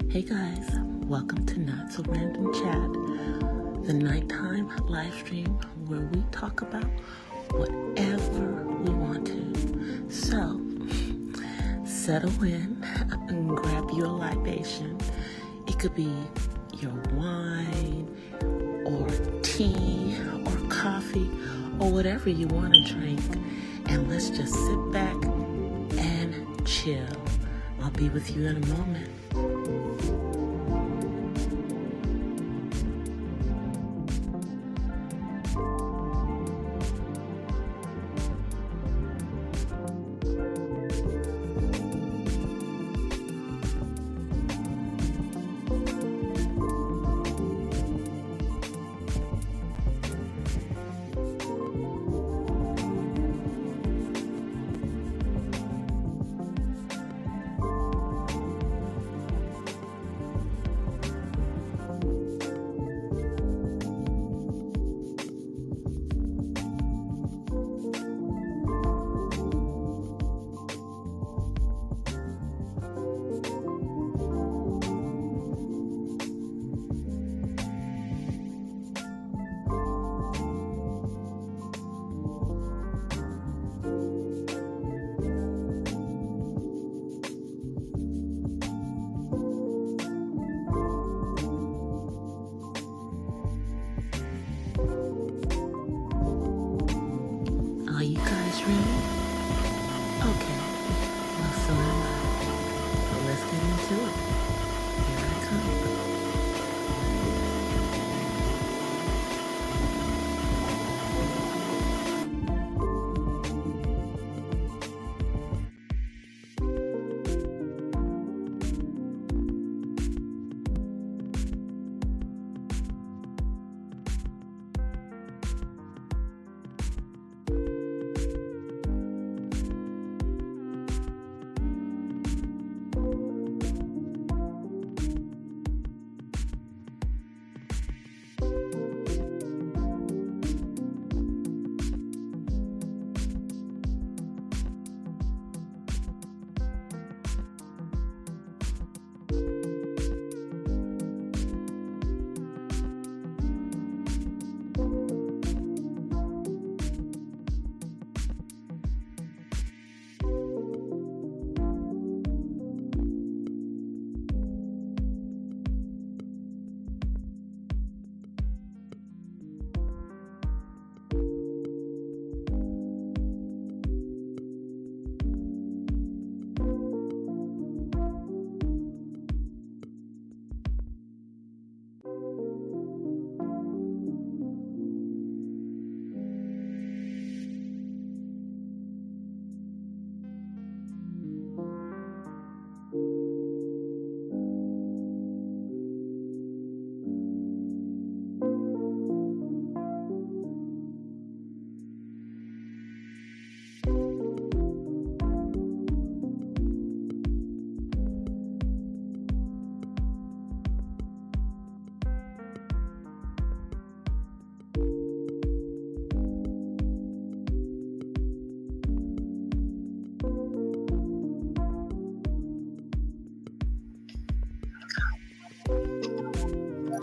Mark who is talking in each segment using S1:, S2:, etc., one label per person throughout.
S1: Hey guys, welcome to Not So Random Chat, the nighttime live stream where we talk about whatever we want to. So, settle in and grab your libation. It could be your wine or tea or coffee or whatever you want to drink. And let's just sit back and chill. I'll be with you in a moment. Are you guys ready? Okay, well, so am I. So let's get into it. Here I come.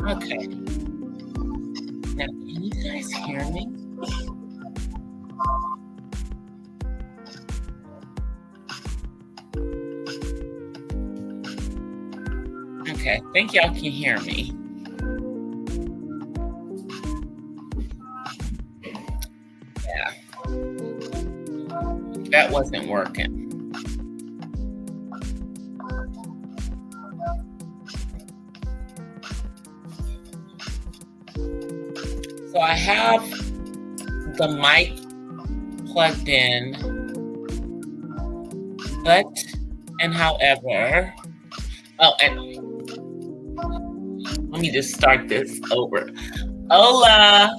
S1: Okay. Now, can you guys hear me? Okay, I think y'all can hear me. Yeah. That wasn't working. So I have the mic plugged in, but, and however, and let me just start this over. Hola!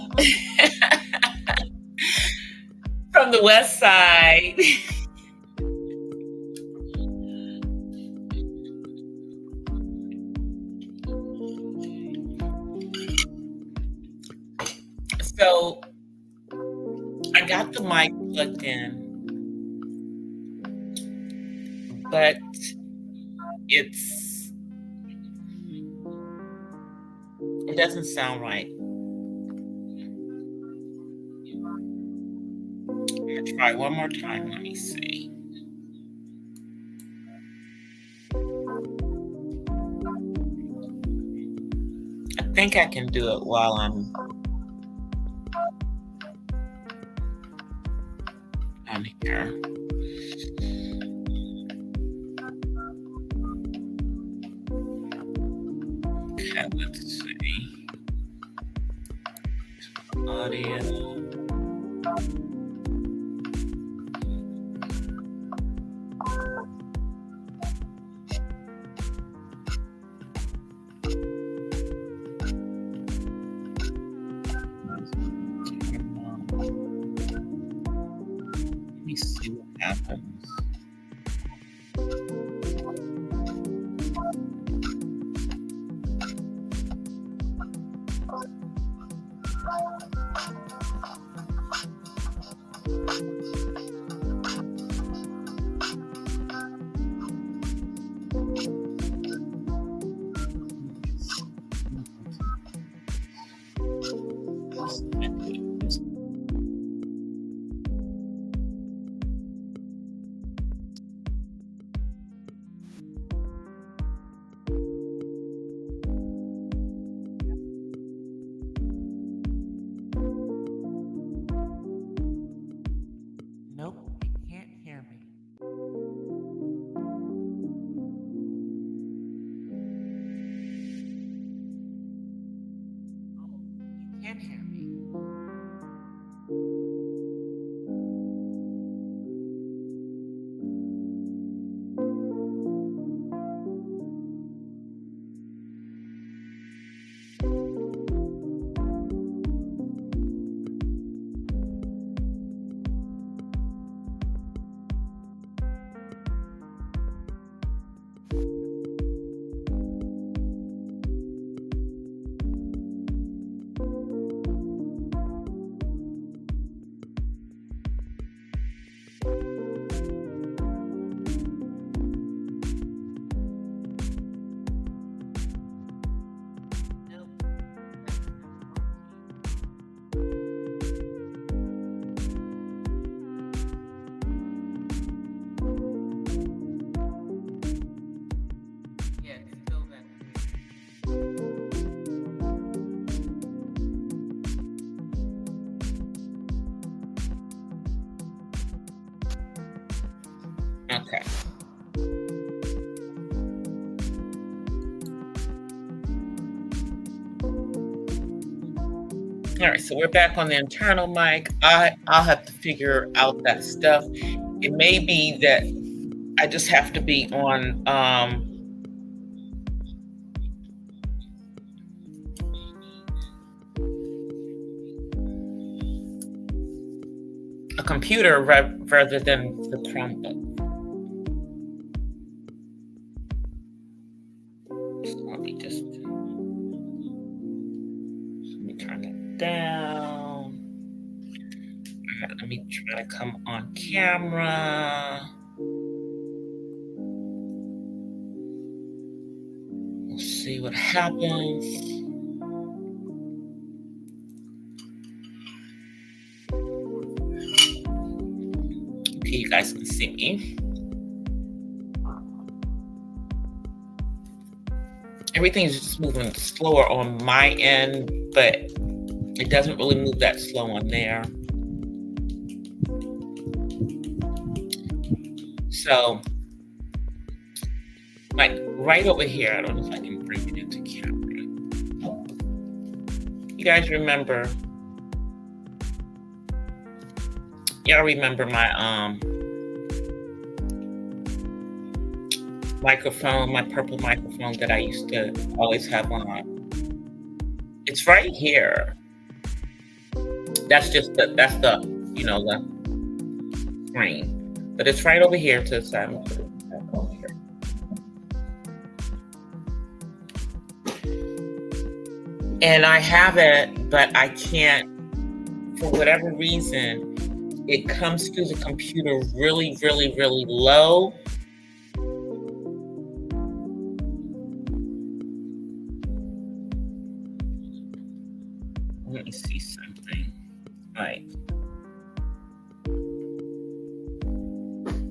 S1: From the west side. So I got the mic plugged in, but it's It doesn't sound right. I'm gonna try one more time. Let me see. I think I can do it while I'm here. Okay, let's see. Audio. Let me see what happens. Nope, you can't hear me. You can't hear me. Okay. All right, so we're back on the internal mic. I'll have to figure out that stuff. It may be that I just have to be on a computer rather than the Chromebook. So let me turn it down. All right, let me try to come on camera. We'll see what happens. Okay, you guys can see me. Everything's just moving slower on my end, but it doesn't really move that slow on there. So, like right over here, I don't know if I can bring it into camera. You guys remember? Y'all remember my microphone, my purple microphone that I used to always have on? It's right here. That's the screen, but it's right over here to the side. I'm gonna put it back over here. And I have it, but I can't, for whatever reason, it comes through the computer really, really, really low. Let me see something. Right.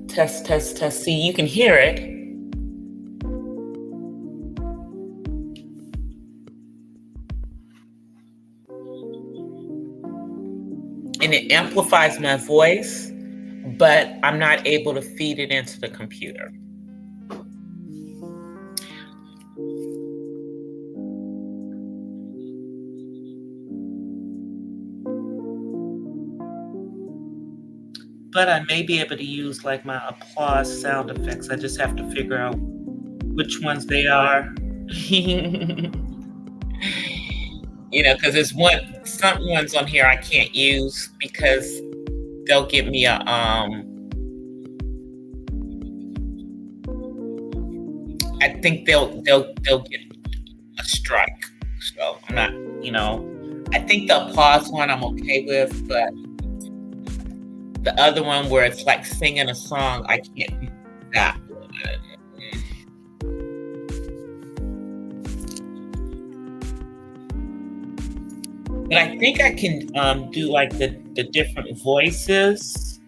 S1: Test, test, test. See, you can hear it. And it amplifies my voice, but I'm not able to feed it into the computer. But I may be able to use like my applause sound effects. I just have to figure out which ones they are. Because there's some ones on here I can't use because they'll give me a I think they'll get a strike. So I'm not, I think the applause one I'm okay with, but the other one where it's like singing a song, I can't do that. But I think I can do like the different voices.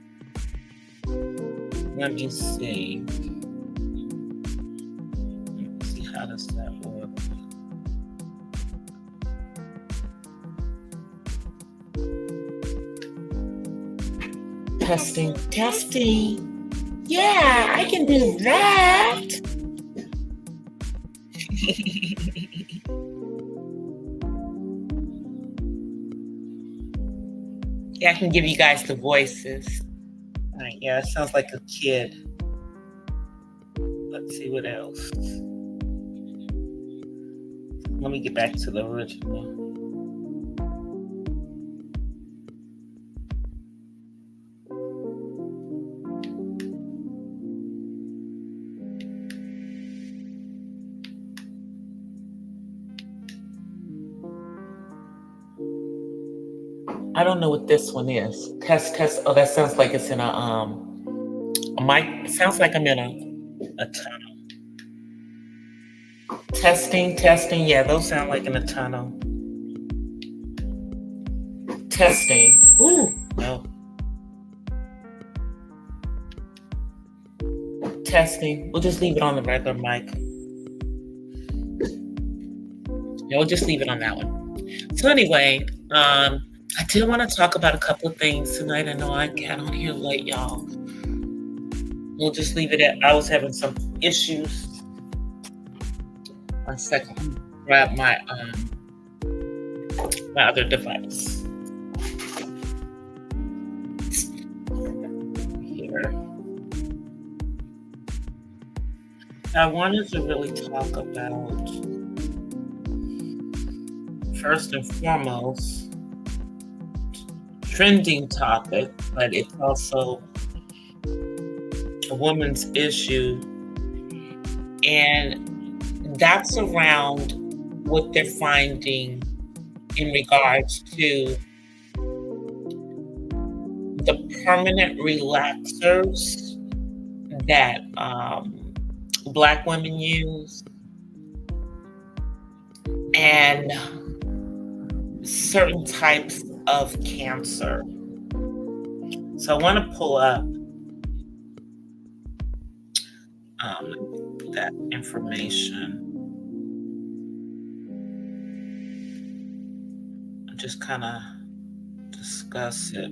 S1: Let me see. Let's see, how does that work? Testing, testing. Yeah, I can do that. Yeah, I can give you guys the voices. All right, yeah, it sounds like a kid. Let's see what else. Let me get back to the original. I don't know what this one is. Test, test. Oh, that sounds like it's in a mic. It sounds like I'm in a tunnel. Testing, testing. Yeah, those sound like in a tunnel. Testing. Ooh, no. Testing. We'll just leave it on the regular mic. Yeah, we'll just leave it on that one. So anyway, I did want to talk about a couple of things tonight. I know I got on here late, y'all. We'll just leave it at, I was having some issues. 1 second, grab my other device. Here. I wanted to really talk about, first and foremost, trending topic, but it's also a woman's issue, and that's around what they're finding in regards to the permanent relaxers that Black women use, and certain types of cancer. So I want to pull up that information. Just kind of discuss it.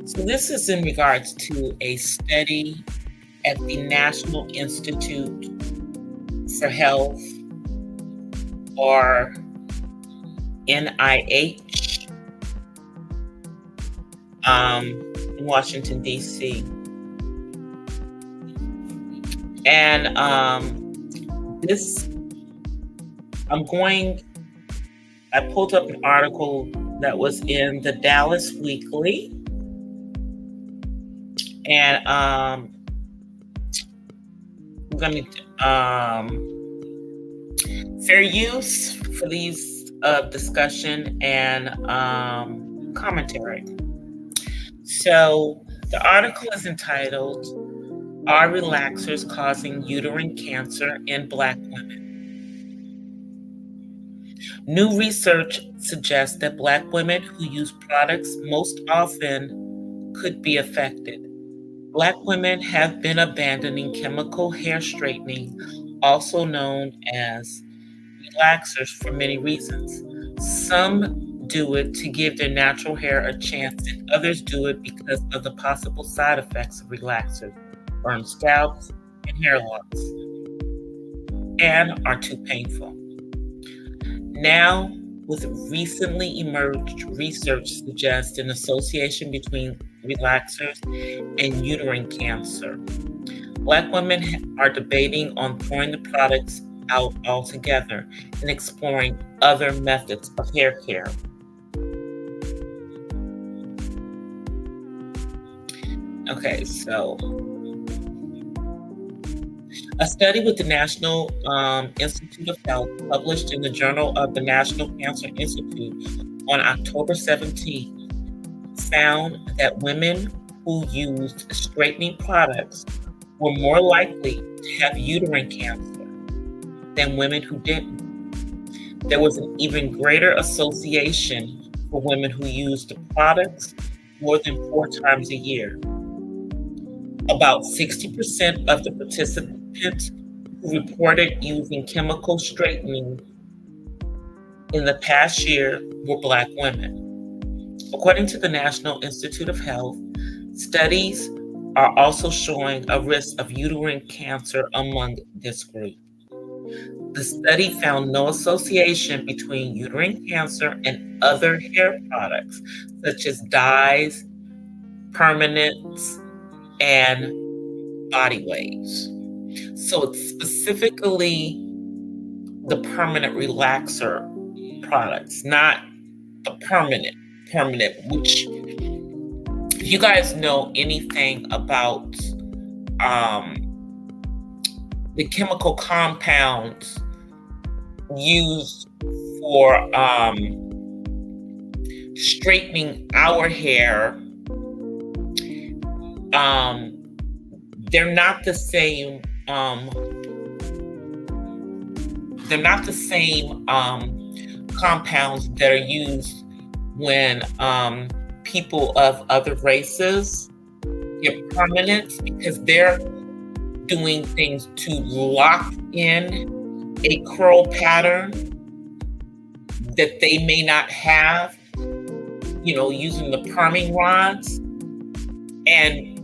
S1: So this is in regards to a study at the National Institute for Health, or NIH, in Washington, D.C. And this, I pulled up an article that was in the Dallas Weekly, and I'm going to fair use for these discussion and commentary. So the article is entitled, "Are Relaxers Causing Uterine Cancer in Black Women?" New research suggests that Black women who use products most often could be affected. Black women have been abandoning chemical hair straightening, also known as relaxers, for many reasons. Some do it to give their natural hair a chance, and others do it because of the possible side effects of relaxers, burned scalps and hair loss, and are too painful. Now, with recently emerged research suggests an association between relaxers and uterine cancer. Black women are debating on throwing the products out altogether and exploring other methods of hair care. Okay, so a study with the National Institute of Health, published in the Journal of the National Cancer Institute on October 17th, found that women who used straightening products were more likely to have uterine cancer than women who didn't. There was an even greater association for women who used the products more than 4 times a year. About 60% of the participants who reported using chemical straightening in the past year were Black women. According to the National Institute of Health, studies are also showing a risk of uterine cancer among this group. The study found no association between uterine cancer and other hair products, such as dyes, permanents, and body waves. So it's specifically the permanent relaxer products, not the permanent, which, if you guys know anything about the chemical compounds used for straightening our hair, they're not the same. They're not the same compounds that are used when people of other races get permanents, because they're doing things to lock in a curl pattern that they may not have, using the perming rods. And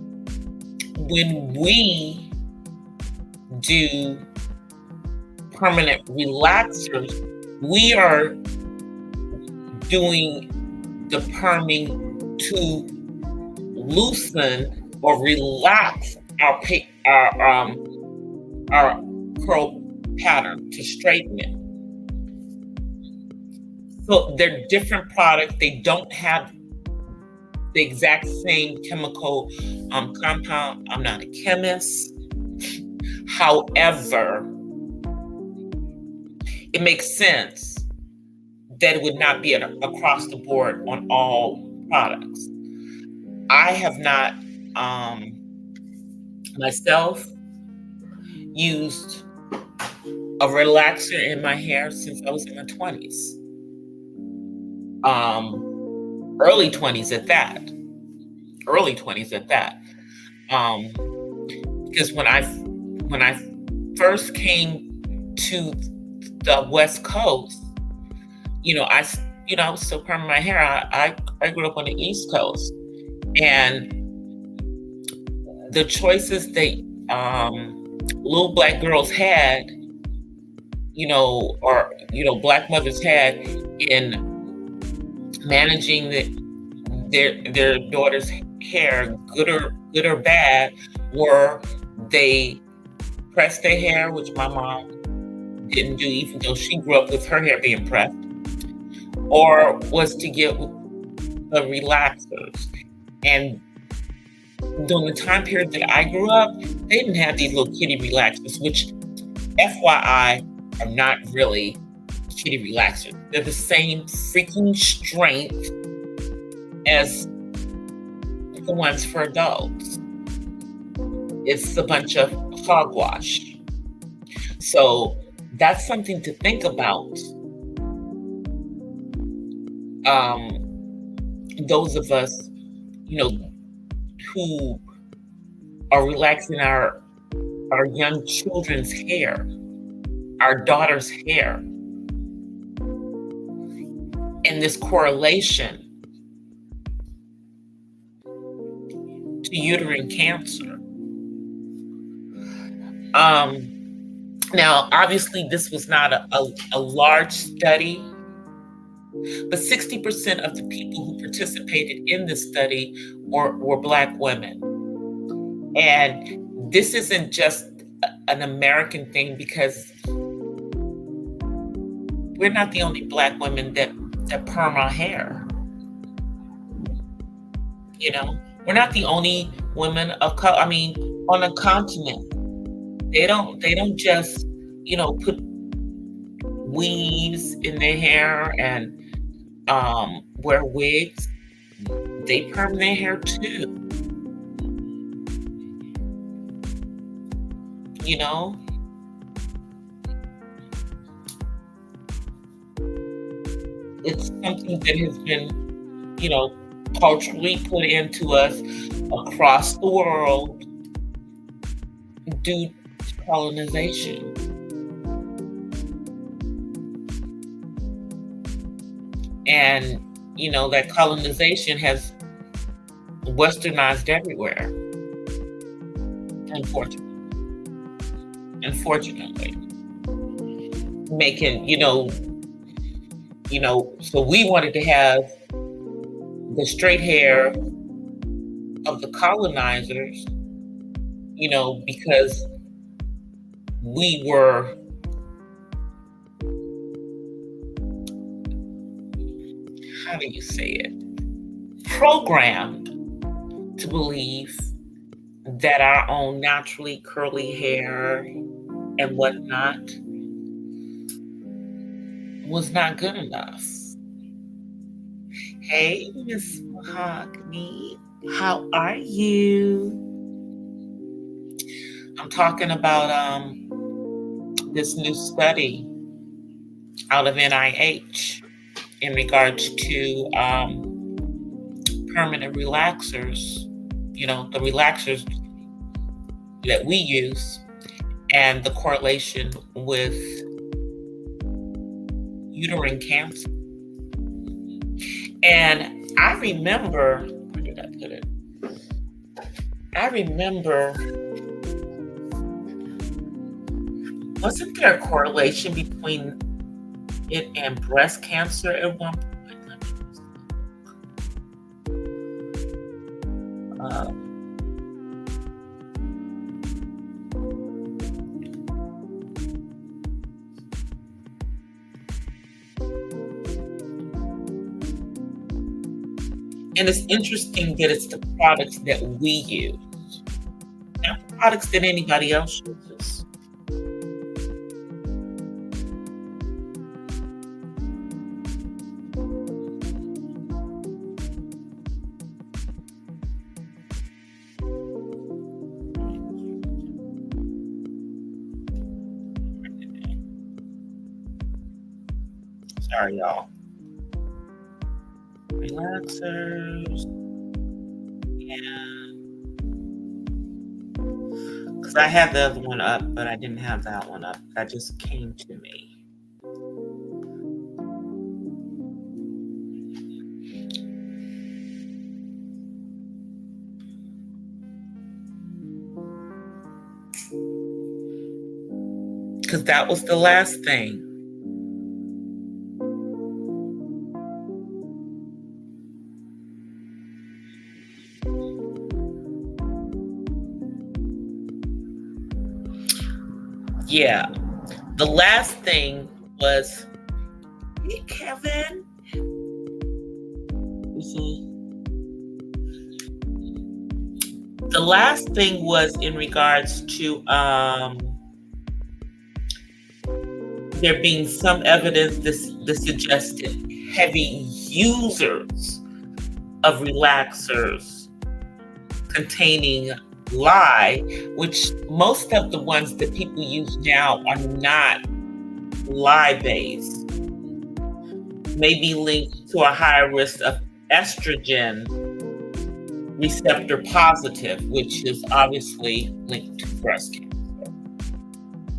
S1: when we do permanent relaxers, we are doing the perming to loosen or relax our curl pattern, to straighten it. So they're different products. They don't have the exact same chemical compound. I'm not a chemist. However, it makes sense that it would not be across the board on all products. I have not myself used a relaxer in my hair since I was in my 20s. Early 20s at that. Because when I first came to the West Coast, I was still perming my hair. I grew up on the East Coast, and the choices that
S2: little black girls had, or black mothers had in managing their daughter's hair, good or bad, were they pressed their hair, which my mom didn't do, even though she grew up with her hair being pressed, or was to get the relaxers. And during the time period that I grew up, they didn't have these little kitty relaxers, which, FYI, are not really kitty relaxers. They're the same freaking strength as the ones for adults. It's a bunch of hogwash. So that's something to think about. Those of us, who are relaxing our young children's hair, our daughter's hair, and this correlation to uterine cancer. Now, obviously, this was not a large study, but 60% of the people who participated in this study were Black women. And this isn't just an American thing, because we're not the only Black women that perm our hair. We're not the only women of color. I mean, on a continent, they don't just, put weaves in their hair and wear wigs. They perm their hair too. It's something that has been, culturally put into us across the world due to colonization. And, that colonization has westernized everywhere, unfortunately. Making, so we wanted to have the straight hair of the colonizers, because we were, how do you say it, programmed to believe that our own naturally curly hair and whatnot was not good enough. Hey, Miss Mahogany, how are you? I'm talking about this new study out of NIH in regards to permanent relaxers, the relaxers that we use, and the correlation with uterine cancer. And I remember, where did I put it? I remember, wasn't there a correlation between it and breast cancer at one point? And it's interesting that it's the products that we use, not the products that anybody else uses. Sorry, y'all. Relaxers. Yeah. Because I had the other one up, but I didn't have that one up. That just came to me. because that was the last thing. Yeah, the last thing was, hey, Kevin. The last thing was in regards to there being some evidence this suggested heavy users of relaxers containing lye, which most of the ones that people use now are not lye based, may be linked to a higher risk of estrogen receptor positive, which is obviously linked to breast cancer.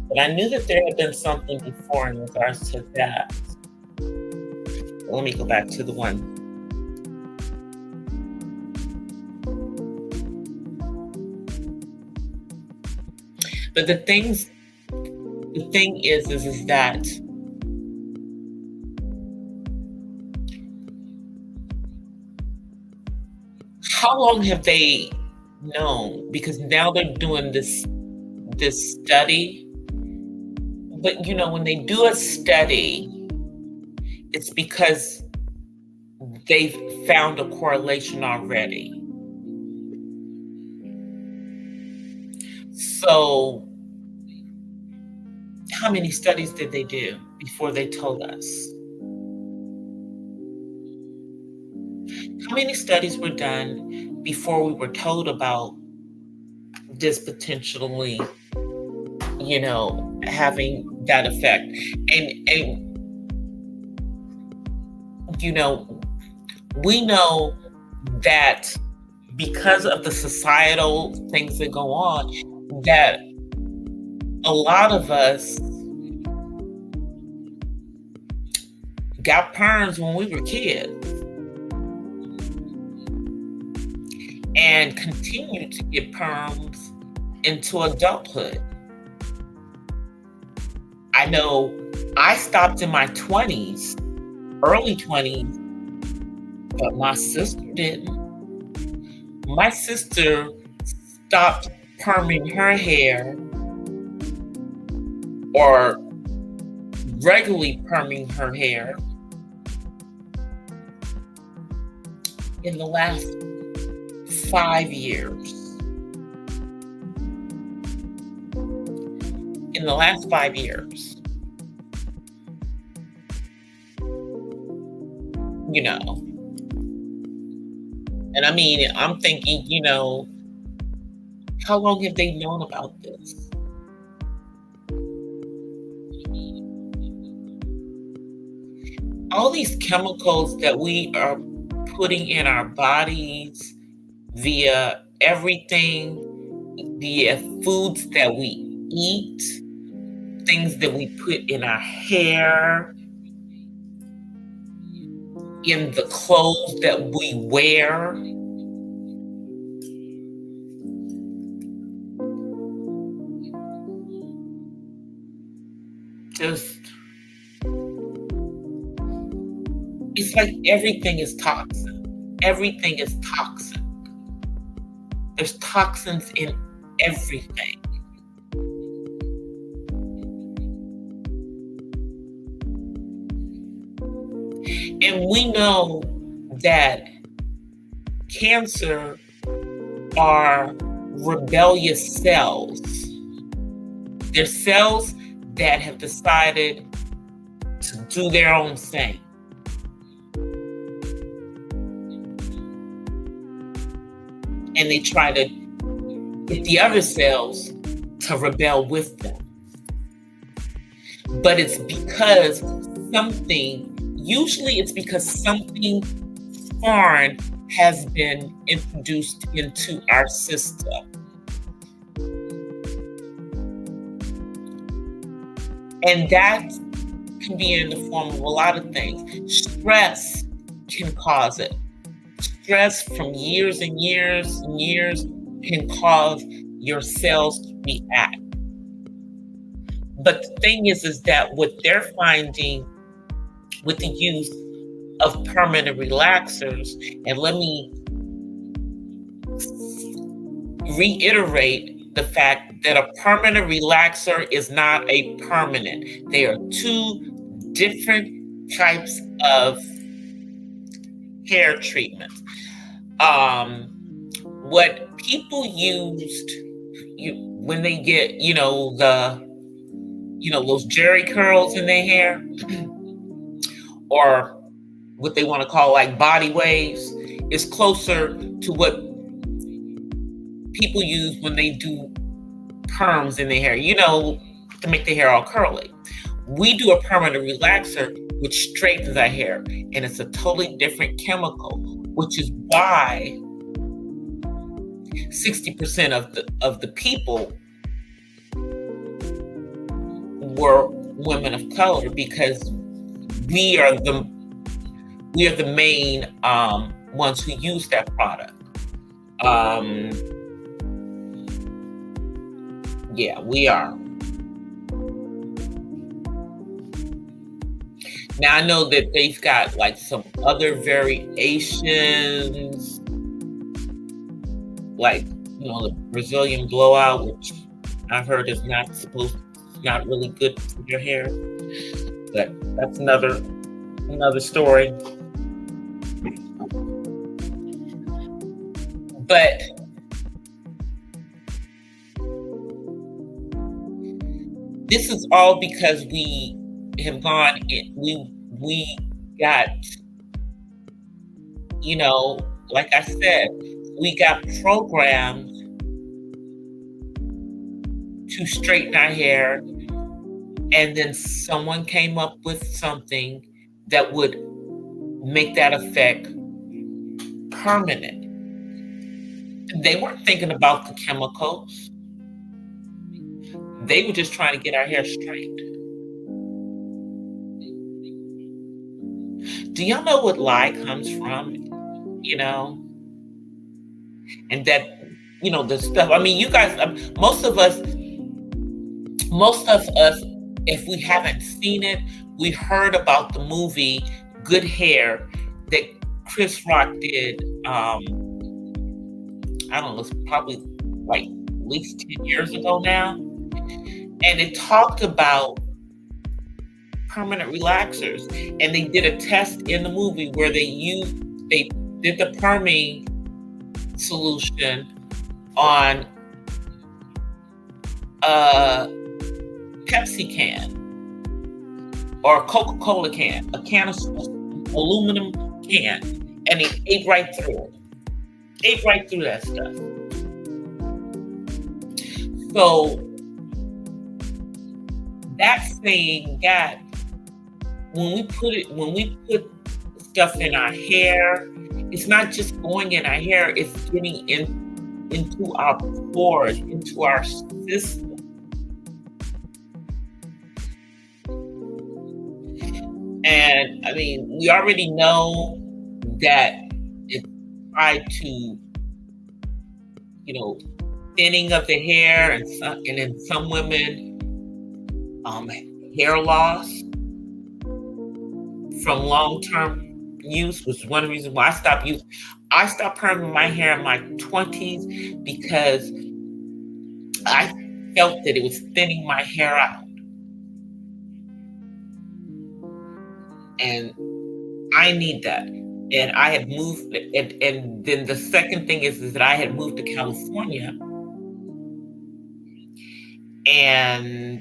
S2: But I knew that there had been something before in regards to that. Let me go back to the one. But the thing is that how long have they known? Because now they're doing this study. But when they do a study, it's because they've found a correlation already. So how many studies did they do before they told us? How many studies were done before we were told about this potentially, having that effect? And we know that because of the societal things that go on, that a lot of us got perms when we were kids and continue to get perms into adulthood. I know I stopped in my 20s, early 20s, but my sister didn't. My sister stopped perming her hair or regularly perming her hair in the last 5 years. In the last 5 years. And I mean, I'm thinking, how long have they known about this? All these chemicals that we are putting in our bodies via everything, via foods that we eat, things that we put in our hair, in the clothes that we wear. It's like everything is toxic. Everything is toxic. There's toxins in everything. And we know that cancer are rebellious cells. They're cells that have decided to do their own thing. And they try to get the other cells to rebel with them. But it's because usually it's because something foreign has been introduced into our system. And that can be in the form of a lot of things. Stress can cause it. Stress from years and years and years can cause your cells to react. But the thing is that what they're finding with the use of permanent relaxers, and let me reiterate the fact that a permanent relaxer is not a permanent. They are two different types of hair treatments. What people used when they get, those jerry curls in their hair, or what they want to call like body waves, is closer to what people use when they do perms in their hair, to make the hair all curly. We do a permanent relaxer, which straightens our hair, and it's a totally different chemical, which is why 60% of the people were women of color, because we are the main ones who use that product. Yeah, we are. Now I know that they've got like some other variations, like the Brazilian blowout, which I've heard is not really good for your hair, but that's another story. But this is all because we have gone in, we got, like I said, we got programmed to straighten our hair, and then someone came up with something that would make that effect permanent. They weren't thinking about the chemicals. They were just trying to get our hair straight. Do y'all know what lye comes from? And that, the stuff, I mean, you guys, most of us, if we haven't seen it, we heard about the movie Good Hair that Chris Rock did. I don't know, it's probably like at least 10 years ago now. And it talked about permanent relaxers. And they did a test in the movie where they did the perming solution on a Pepsi can or a Coca-Cola can, a can of aluminum can, and it ate right through it. Ate right through that stuff. So that saying that when we put stuff in our hair, it's not just going in our hair, it's getting into our pores, into our system. And I mean, we already know that it tried to, thinning of the hair, and in some women, hair loss from long-term use was one of the reasons why I stopped perming my hair in my 20s, because I felt that it was thinning my hair out. And I need that. And I had moved, and then the second thing is that I had moved to California, and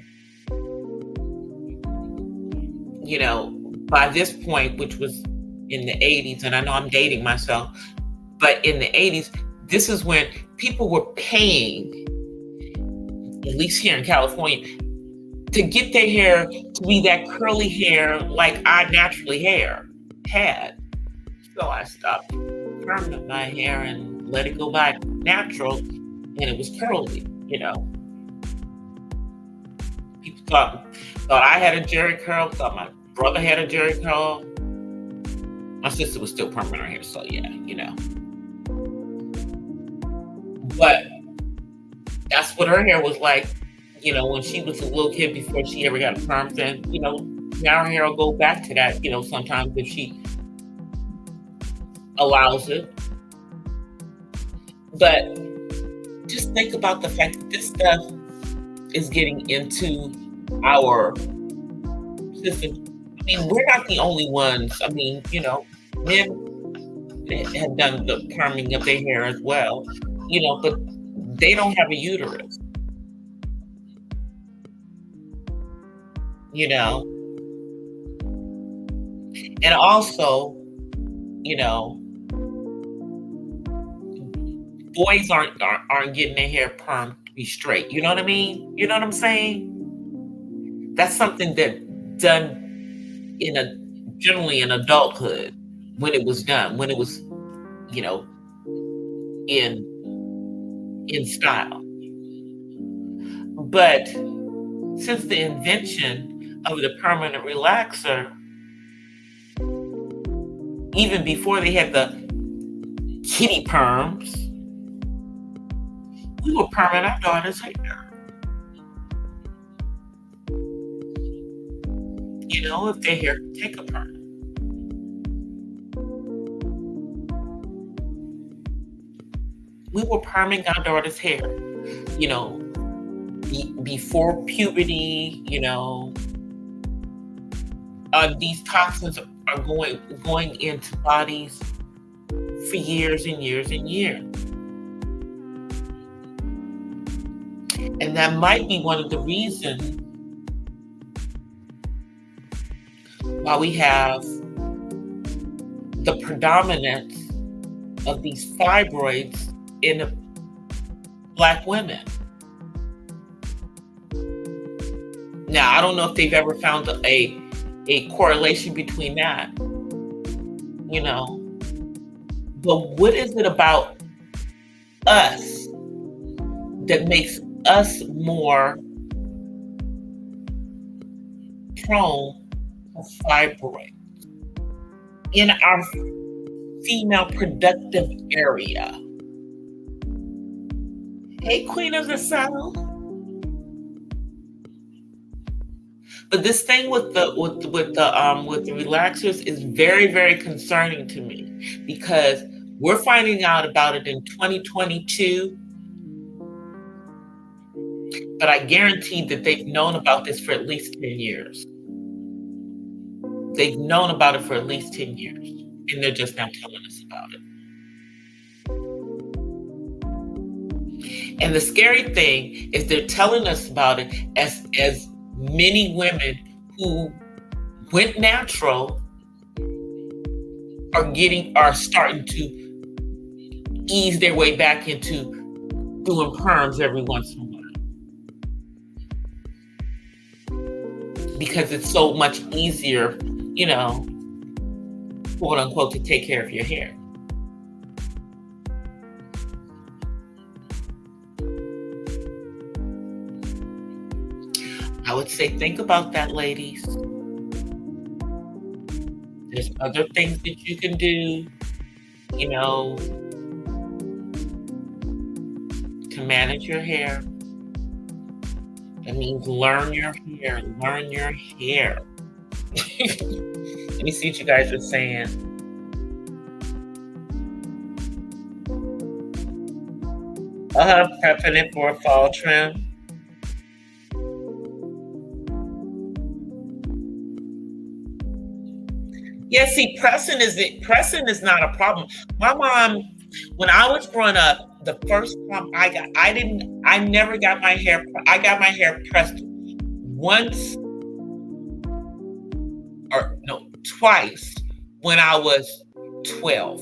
S2: by this point, which was in the 80s, and I know I'm dating myself, but in the 80s, this is when people were paying, at least here in California, to get their hair to be that curly hair like I naturally had. So I stopped perming my hair and let it go back natural, and it was curly, People thought I had a jerry curl, thought my brother had a jerry curl. My sister was still perming her hair, so yeah, But that's what her hair was like when she was a little kid before she ever got a perm, then, now her hair will go back to that, sometimes if she allows it. But just think about the fact that this stuff is getting into our system. I mean, we're not the only ones. I mean, men have done the perming of their hair as well, but they don't have a uterus, and also, boys aren't getting their hair permed to be straight. You know what I mean? You know what I'm saying? That's something that done generally in adulthood when it was done, when it was, in style. But since the invention of the permanent relaxer, even before they had the kitty perms, we were perming our daughter's hair. If their hair could take a perm. We were perming our daughter's hair, before puberty, these toxins are going into bodies for years and years and years. And that might be one of the reasons why we have the predominance of these fibroids in Black women. Now, I don't know if they've ever found a correlation between that, but what is it about us that makes us more prone to fibroids in our female productive area? Hey, Queen of the South. But this thing with the relaxers is very, very concerning to me, because we're finding out about it in 2022. But I guarantee that they've known about this for at least 10 years. They've known about it for at least 10 years, and they're just now telling us about it. And the scary thing is they're telling us about it as many women who went natural are starting to ease their way back into doing perms every once in a while, because it's so much easier, quote unquote, to take care of your hair. I would say think about that, ladies. There's other things that you can do, to manage your hair. That means learn your hair. Learn your hair. Let me see what you guys are saying. Prepping it for a fall trim. Yeah, see, pressing is not a problem. My mom, when I was growing up, the first time I got my hair pressed once, or no, twice, when I was 12.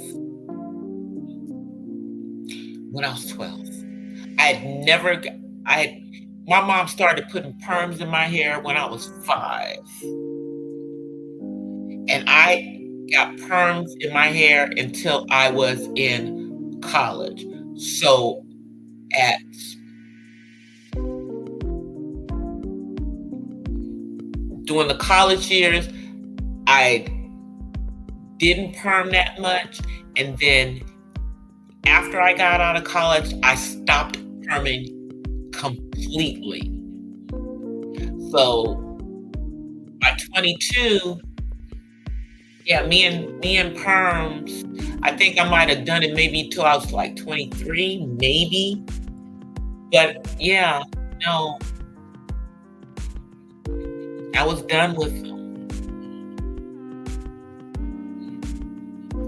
S2: When I was 12. My mom started putting perms in my hair when I was 5. And I got perms in my hair until I was in college. So during the college years, I didn't perm that much. And then after I got out of college, I stopped perming completely. So by 22, yeah, me and perms, I think I might have done it maybe till I was like 23, maybe. But yeah, no, I was done with them.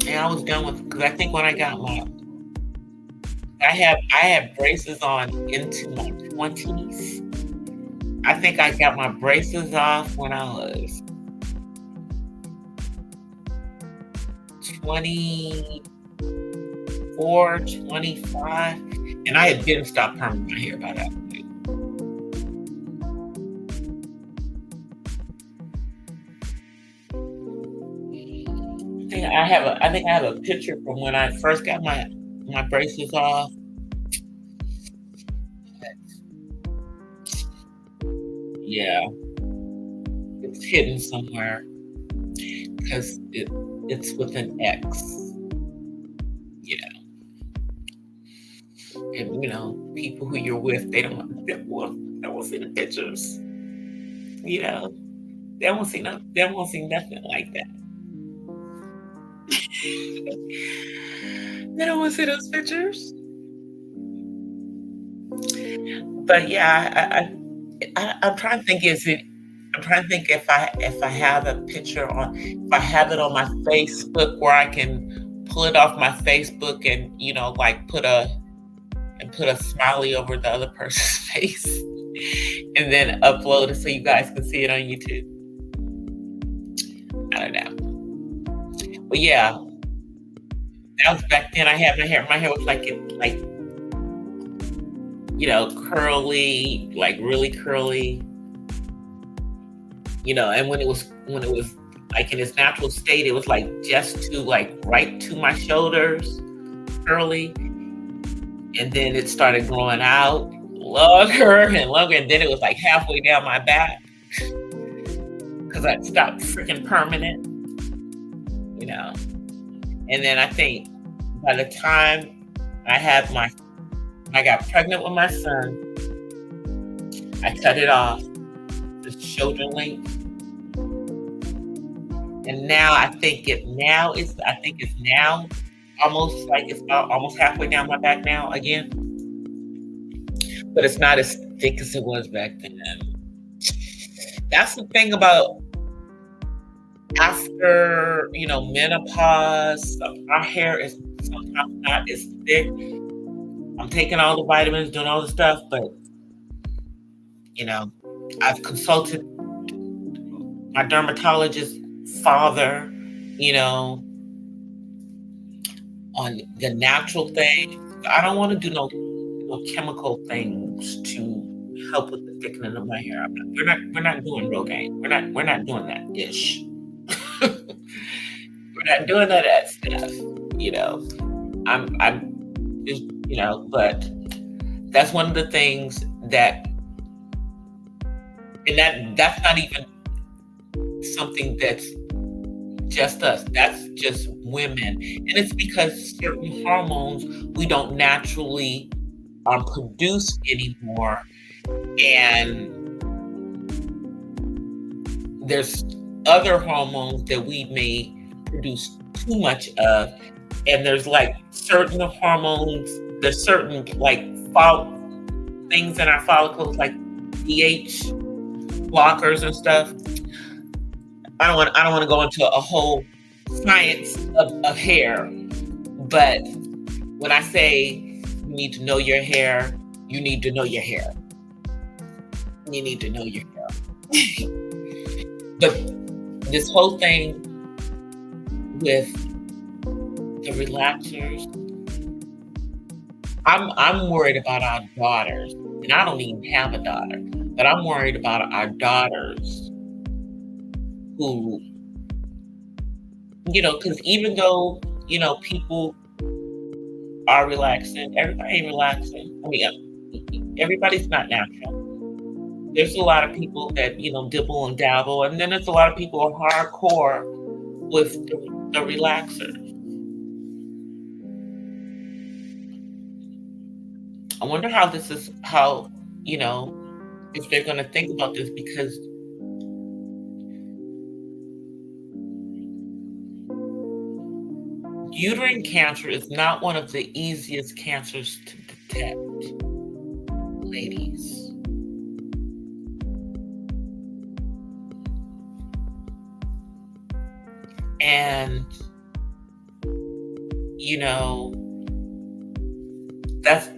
S2: Yeah, I was done with because I think when I got I had braces on into my 20s. I think I got my braces off when I was 24, 25, and I had didn't stop perming my hair by that point. I think I have a picture from when I first got my braces off. Yeah, it's hidden somewhere because it's with an X. You know, and people who you're with, they won't see the pictures. You know, they won't see nothing like that. They don't want to see those pictures. But yeah, I'm trying to think. I'm trying to think if I have a picture on, if I have it on my Facebook where I can pull it off my Facebook and like put a smiley over the other person's face, and then upload it so you guys can see it on YouTube. I don't know, but yeah, that was back then. I had my hair. My hair was like curly, like really curly. And when it was like in its natural state, it was like just to like right to my shoulders, curly, and then it started growing out longer and longer, and then it was like halfway down my back because I stopped freaking permanent, you know. And then I think by the time I got pregnant with my son, I cut it off to shoulder length. And now it's now almost like it's about almost halfway down my back now again. But it's not as thick as it was back then. That's the thing about after, menopause, our hair is sometimes not as thick. I'm taking all the vitamins, doing all the stuff, but I've consulted my dermatologist father, you know, on the natural thing. I don't want to do no chemical things to help with the thickening of my hair. We're not doing Rogaine. We're not doing that ish. We're not doing that stuff. I'm just but that's one of the things that's not even something that's just us. That's just women. And it's because certain hormones we don't naturally produce anymore. And there's other hormones that we may produce too much of. And there's like certain hormones, there's certain like things in our follicles like pH blockers and stuff. I don't want to go into a whole science of hair, but when I say you need to know your hair, you need to know your hair. You need to know your hair. But this whole thing with the relaxers, I'm worried about our daughters, and I don't even have a daughter, but I'm worried about our daughters who, because even though, people are relaxing, everybody ain't relaxing. I mean, everybody's not natural. There's a lot of people that, dibble and dabble, and then there's a lot of people who are hardcore with the relaxer. I wonder how if they're going to think about this, because uterine cancer is not one of the easiest cancers to detect, ladies. And, you know, that's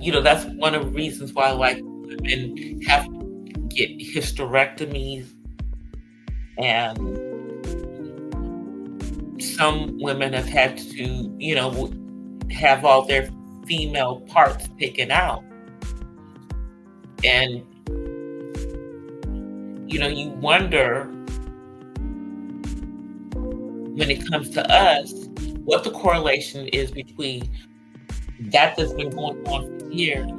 S2: one of the reasons why, like, women have to get hysterectomies, and some women have had to, have all their female parts taken out. And, you wonder when it comes to us, what the correlation is between that that's been going on for years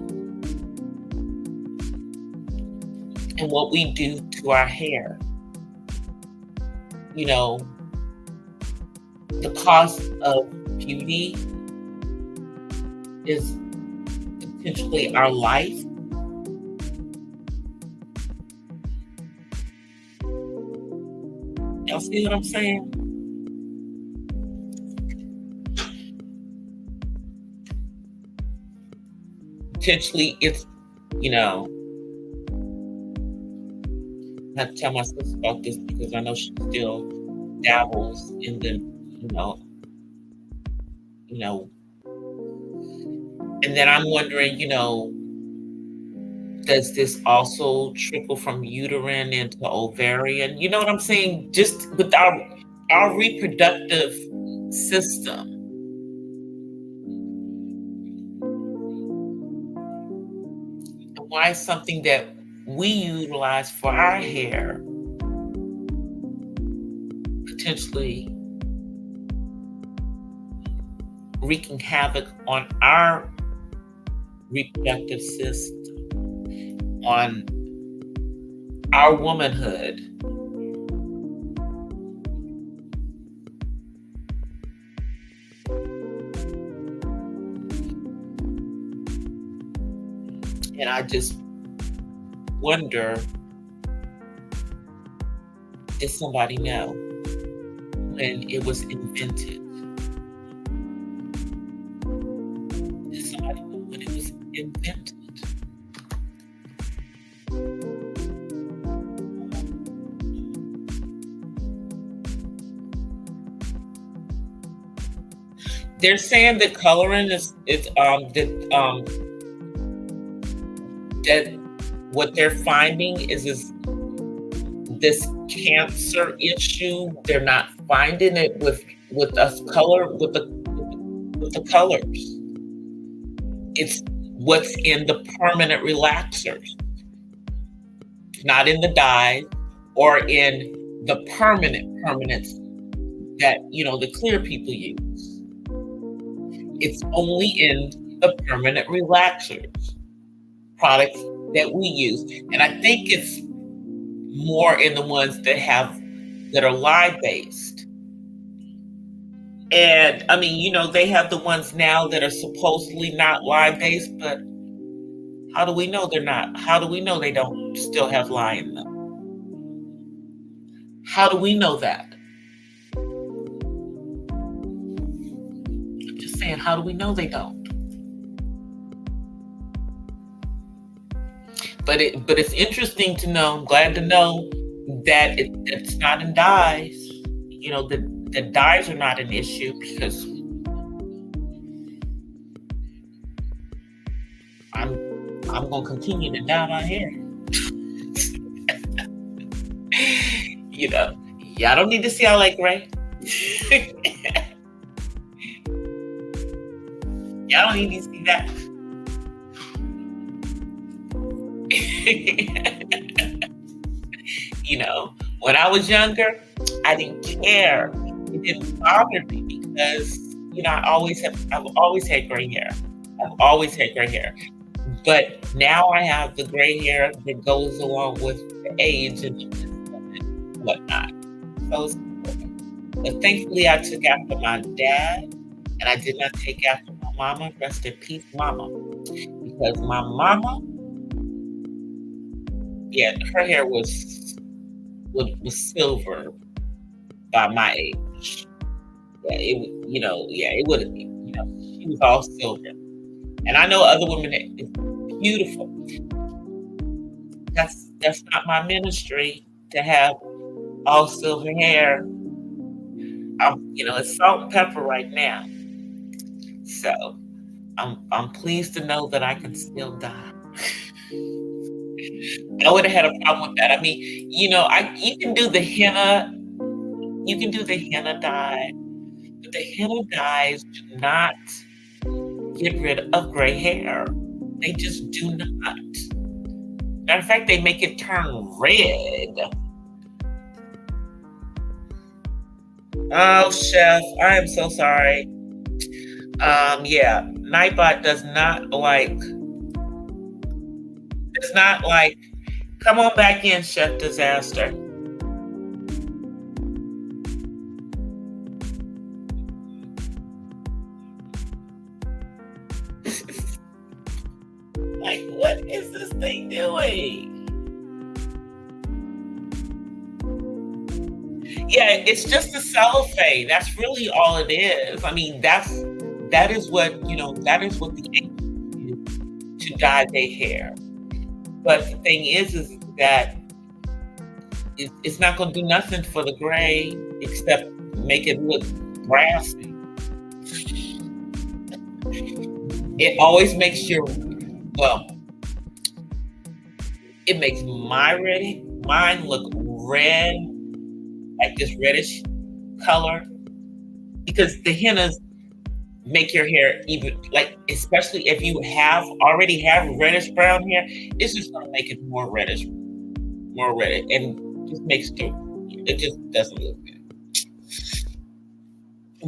S2: and what we do to our hair. The cost of beauty is potentially our life. Y'all see what I'm saying? Potentially, it's, I have to tell my sister about this because I know she still dabbles in the, and then I'm wondering, does this also trickle from uterine into ovarian? You know what I'm saying? Just with our reproductive system. And why something that we utilize for our hair potentially wreaking havoc on our reproductive system, on our womanhood. And I just wonder, did somebody know when it was invented? Did somebody know when it was invented? They're saying that coloring is that what they're finding is this cancer issue. They're not finding it with us color with the colors. It's what's in the permanent relaxers, not in the dyes or in the permanents that the clear people use. It's only in the permanent relaxers products that we use. And I think it's more in the ones that are lye based. And I mean, they have the ones now that are supposedly not lye based, but how do we know they're not? How do we know they don't still have lye in them? How do we know that? I'm just saying, how do we know they don't? But it's interesting to know. I'm glad to know that it's not in dyes. The dyes are not an issue because I'm gonna continue to dye my hair. Y'all don't need to see I like gray. Y'all don't need to see that. When I was younger, I didn't care. It didn't bother me because, I've always had gray hair. I've always had gray hair. But now I have the gray hair that goes along with the age and whatnot. But thankfully I took after my dad and I did not take after my mama. Rest in peace, mama. Because my mama Yeah, her hair was silver by my age. Yeah, it would, she was all silver. And I know other women that it's beautiful. That's not my ministry to have all silver hair. It's salt and pepper right now. So I'm pleased to know that I can still dye. I would have had a problem with that. I mean, you can do the henna dye, but the henna dyes do not get rid of gray hair. They just do not. Matter of fact, they make it turn red. Oh, chef, I am so sorry. Yeah, Nightbot does not like. Come on back in, Chef Disaster. Like, what is this thing doing? Yeah, it's just a cellophane. That's really all it is. I mean, that is what the ancients used to dye their hair. But the thing is that it's not going to do nothing for the gray except make it look brassy. It always makes it makes mine look red, like this reddish color, because the hennas make your hair even, like, especially if you already have reddish brown hair, it's just going to make it more reddish, and just it just doesn't look good.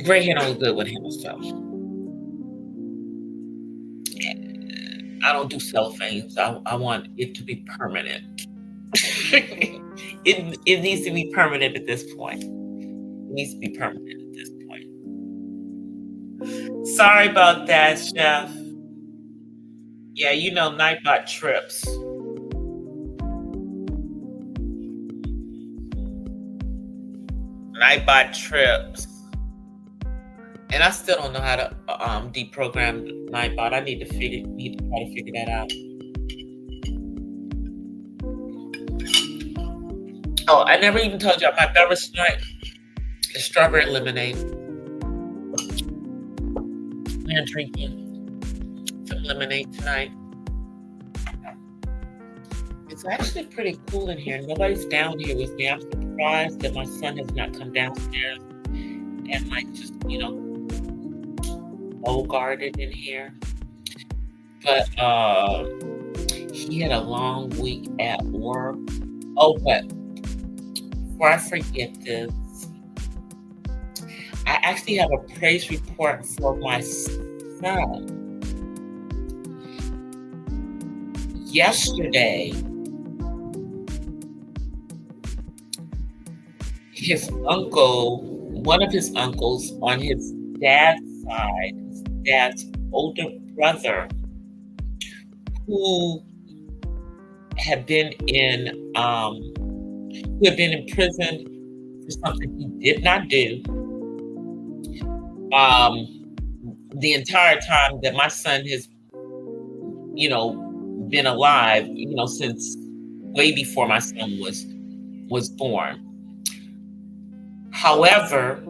S2: Gray hair don't look good with henna stuff. I don't do cellophanes. I want it to be permanent. It needs to be permanent at this point. It needs to be permanent at this point. Sorry about that, Chef. Yeah, Nightbot trips. Nightbot trips. And I still don't know how to deprogram Nightbot. I need to try to figure that out. Oh, I never even told you my beverage tonight is strawberry lemonade. We're drinking some lemonade tonight. It's actually pretty cool in here. Nobody's down here with me. I'm surprised that my son has not come downstairs and just guarded in here. But he had a long week at work. Oh, but before I forget this, I actually have a praise report for my son. Yesterday, one of his uncles on his dad's side, his dad's older brother, who had been in prison for something he did not do. The entire time that my son has, been alive, since way before my son was born. However,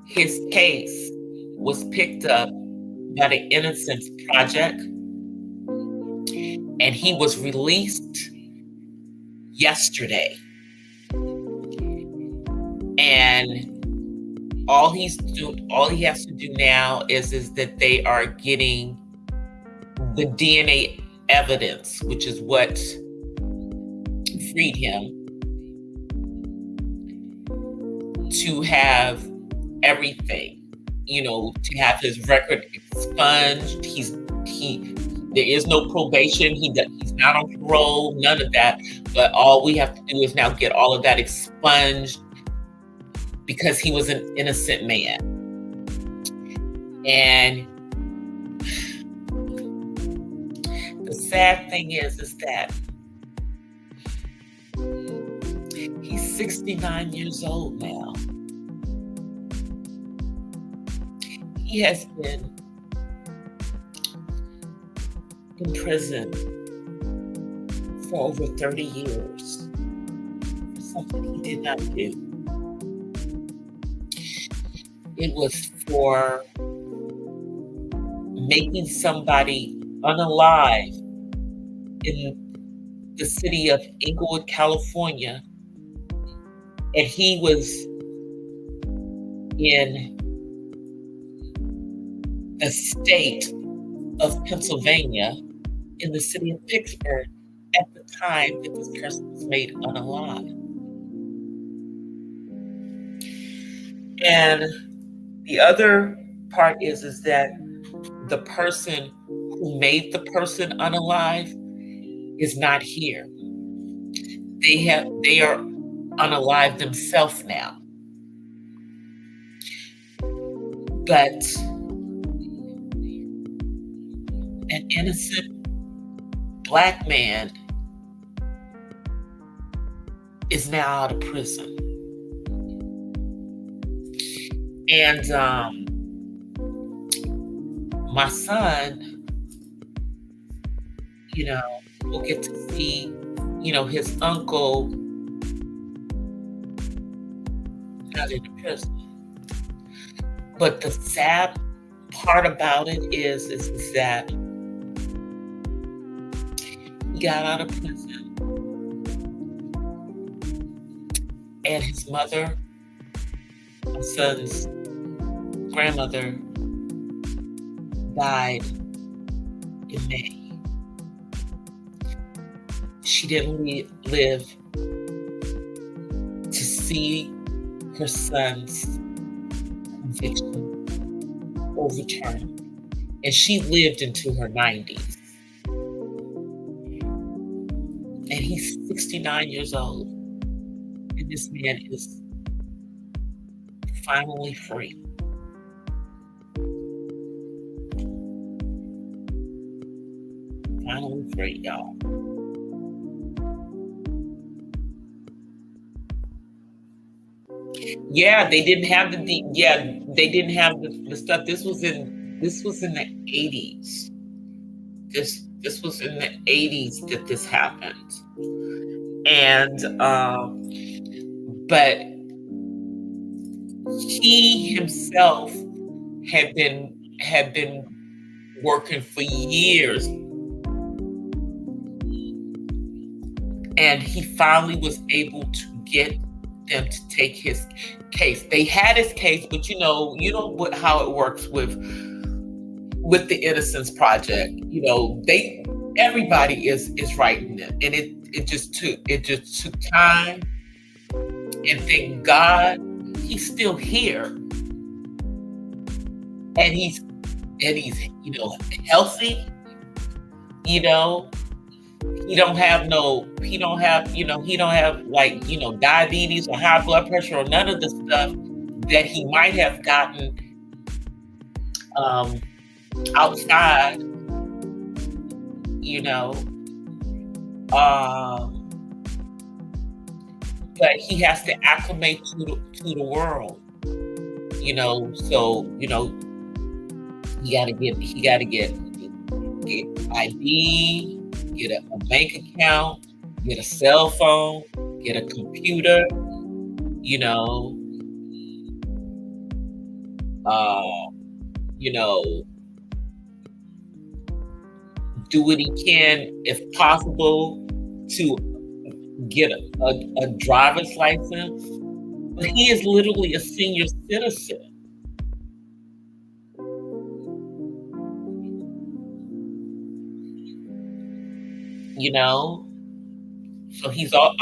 S2: his case was picked up by the Innocence Project, and he was released yesterday. And all he has to do now is that they are getting the DNA evidence, which is what freed him, to have everything, to have his record expunged. There is no probation. He's not on parole, none of that. But all we have to do is now get all of that expunged, because he was an innocent man. And the sad thing is that 69 years old now. He has been in prison for over 30 years for something he did not do. It was for making somebody unalive in the city of Inglewood, California, and he was in the state of Pennsylvania in the city of Pittsburgh at the time that this person was made unalive. And the other part is that the person who made the person unalive is not here. They are unalive themselves now. But an innocent Black man is now out of prison. And my son, will get to see, his uncle out in prison. But the sad part about it is that he got out of prison and his mother, my son's grandmother, died in May. She didn't live to see her son's conviction overturned. And she lived into her 90s. And he's 69 years old. And this man is finally free. Finally free, y'all. Yeah, they didn't have they didn't have the stuff. This was in the 80s. This was in the 80s that this happened. And but he himself had been working for years. And he finally was able to get them to take his case. They had his case, but you know how it works with the Innocence Project. Everybody is writing it, and it just took time. And thank God he's still here, and he's healthy. He don't have diabetes or high blood pressure or none of the stuff that he might have gotten outside, but he has to acclimate to the world, so he gotta get ID, get a bank account, get a cell phone, get a computer, do what he can, if possible, to get a driver's license. But he is literally a senior citizen. So he's also,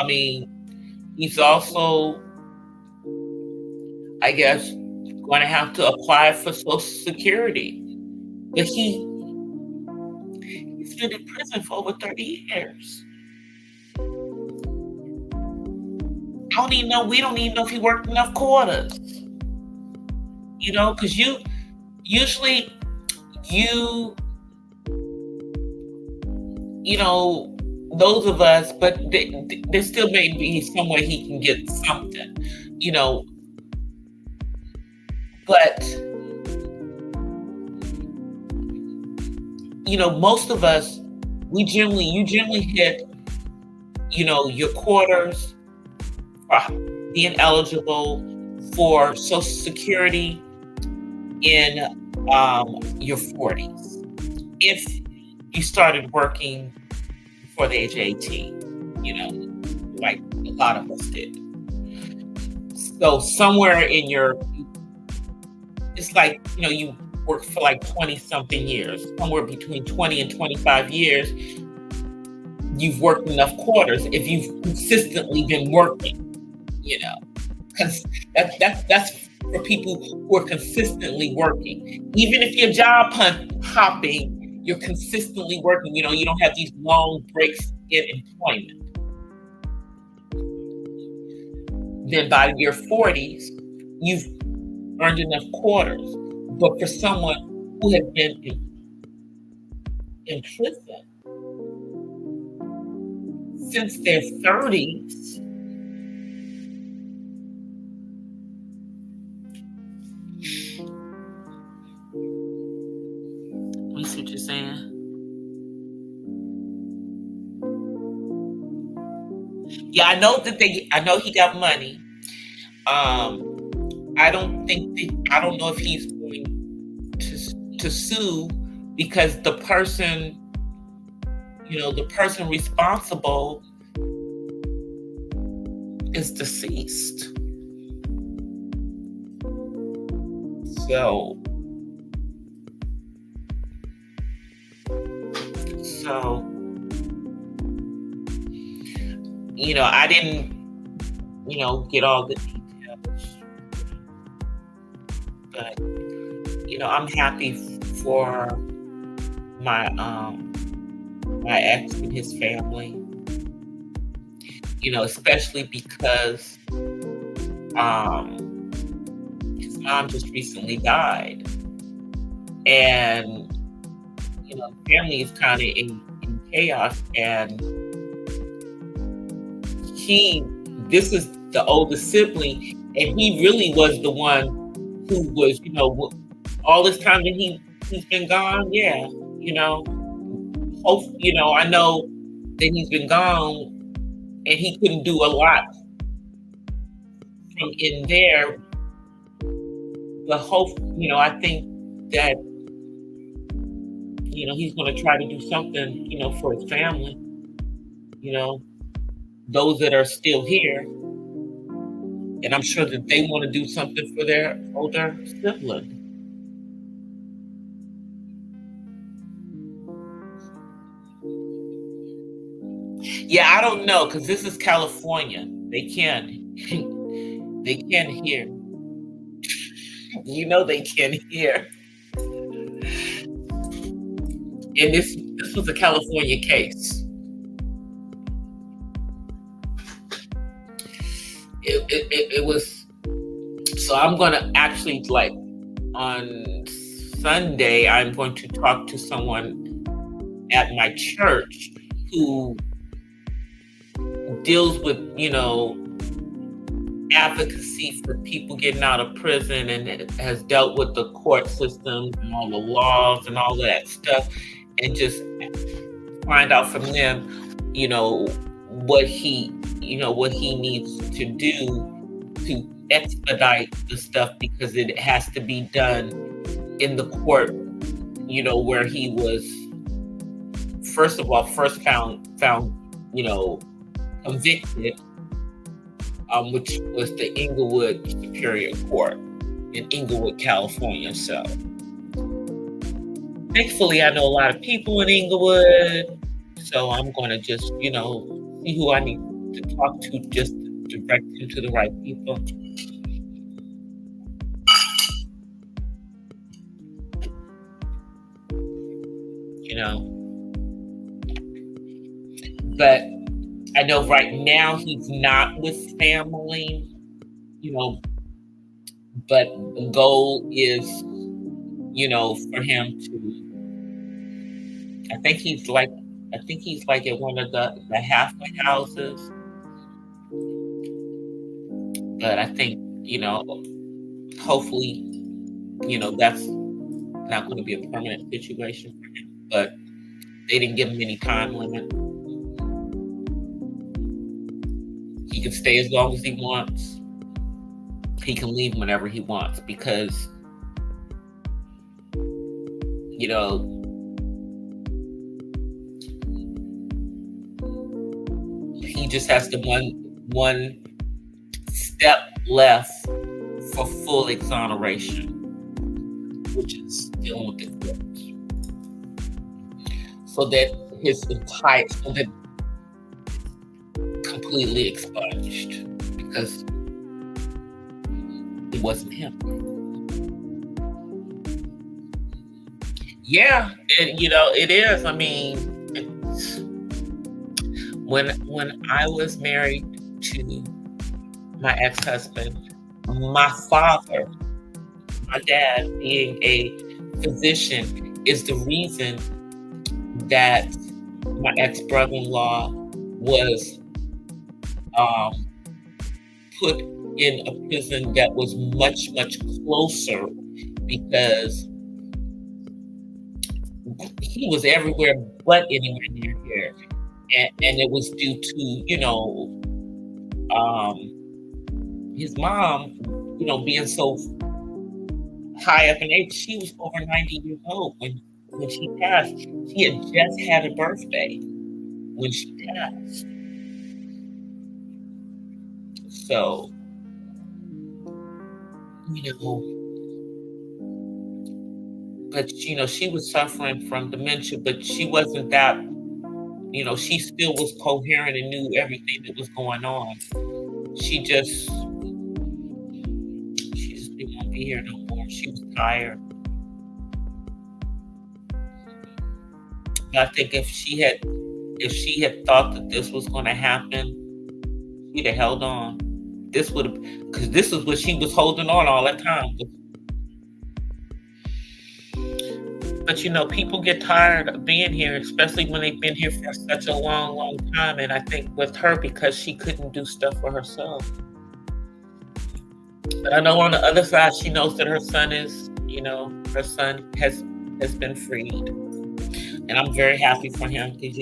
S2: I guess, going to have to apply for Social Security. But he's been in prison for over 30 years. We don't even know if he worked enough quarters. Because those of us, but there still may be somewhere he can get something, you know. But most of us, you generally hit, your quarters for being eligible for Social Security in your 40s. If you started working before the age of 18, like a lot of us did. So somewhere in it's like, you work for like 20 something years, somewhere between 20 and 25 years, you've worked enough quarters if you've consistently been working, because that's for people who are consistently working. Even if you're job hopping, you're consistently working. You don't have these long breaks in employment. Then by your 40s, you've earned enough quarters. But for someone who has been in prison since their 30s, you see what you're saying? Yeah, I know he got money. I don't know if he's going to sue, because the person responsible is deceased. So I didn't get all the details, but I'm happy for my my ex and his family, especially because his mom just recently died, and the family is kind of in chaos, and this is the oldest sibling, and he really was the one who was, all this time that he's been gone. Yeah, I know that he's been gone, and he couldn't do a lot from in there. But I think that he's going to try to do something, for his family. Those that are still here, and I'm sure that they want to do something for their older sibling. Yeah, I don't know, because this is California. They can't hear. They can't hear. And this was a California case. It was. So I'm going to actually, like, on Sunday, I'm going to talk to someone at my church who deals with, advocacy for people getting out of prison, and it has dealt with the court system and all the laws and all that stuff, and just find out from them, what he needs to do to expedite the stuff, because it has to be done in the court, where he was first found convicted, which was the Inglewood Superior Court in Inglewood, California. So thankfully, I know a lot of people in Inglewood, so I'm going to just, see who I need to talk to, just to direct him to the right people. But I know right now he's not with family, but the goal is, for him to, I think he's like I think he's like at one of the halfway houses. But I think, hopefully, that's not going to be a permanent situation for him. But they didn't give him any time limit. He can stay as long as he wants. He can leave whenever he wants because, he just has the one step left for full exoneration, which is dealing with the courts. So that completely expunged because it wasn't him. Yeah, it is. I mean, when I was married to my ex-husband, my dad, being a physician, is the reason that my ex-brother-in-law was put in a prison that was much, much closer, because he was everywhere but anywhere near here. And it was due to, his mom, being so high up in age. She was over 90 years old when she passed. She had just had a birthday when she passed. So, but, she was suffering from dementia, but she wasn't that, she still was coherent and knew everything that was going on. She just didn't want to be here no more. She was tired. I think if she had thought that this was going to happen, she'd have held on. Because this is what she was holding on all that time. But people get tired of being here, especially when they've been here for such a long, long time. And I think with her, because she couldn't do stuff for herself. But I know on the other side, she knows that her son has been freed. And I'm very happy for him because,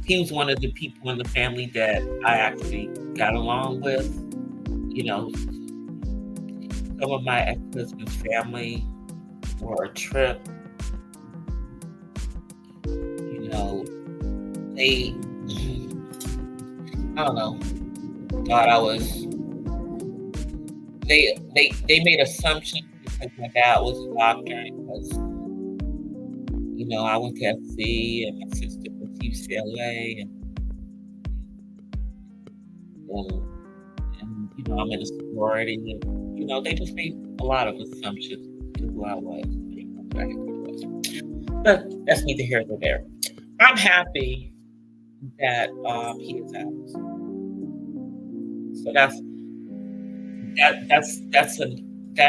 S2: he was one of the people in the family that I actually got along with. Some of my ex-husband's family were a trip. They, I don't know, thought I was, they made assumptions because my dad was a doctor, and because, I went to SC and my sister went to UCLA, and I'm in a sorority, and, they just made a lot of assumptions to who I was. But that's neither here nor there. I'm happy that he is out. So that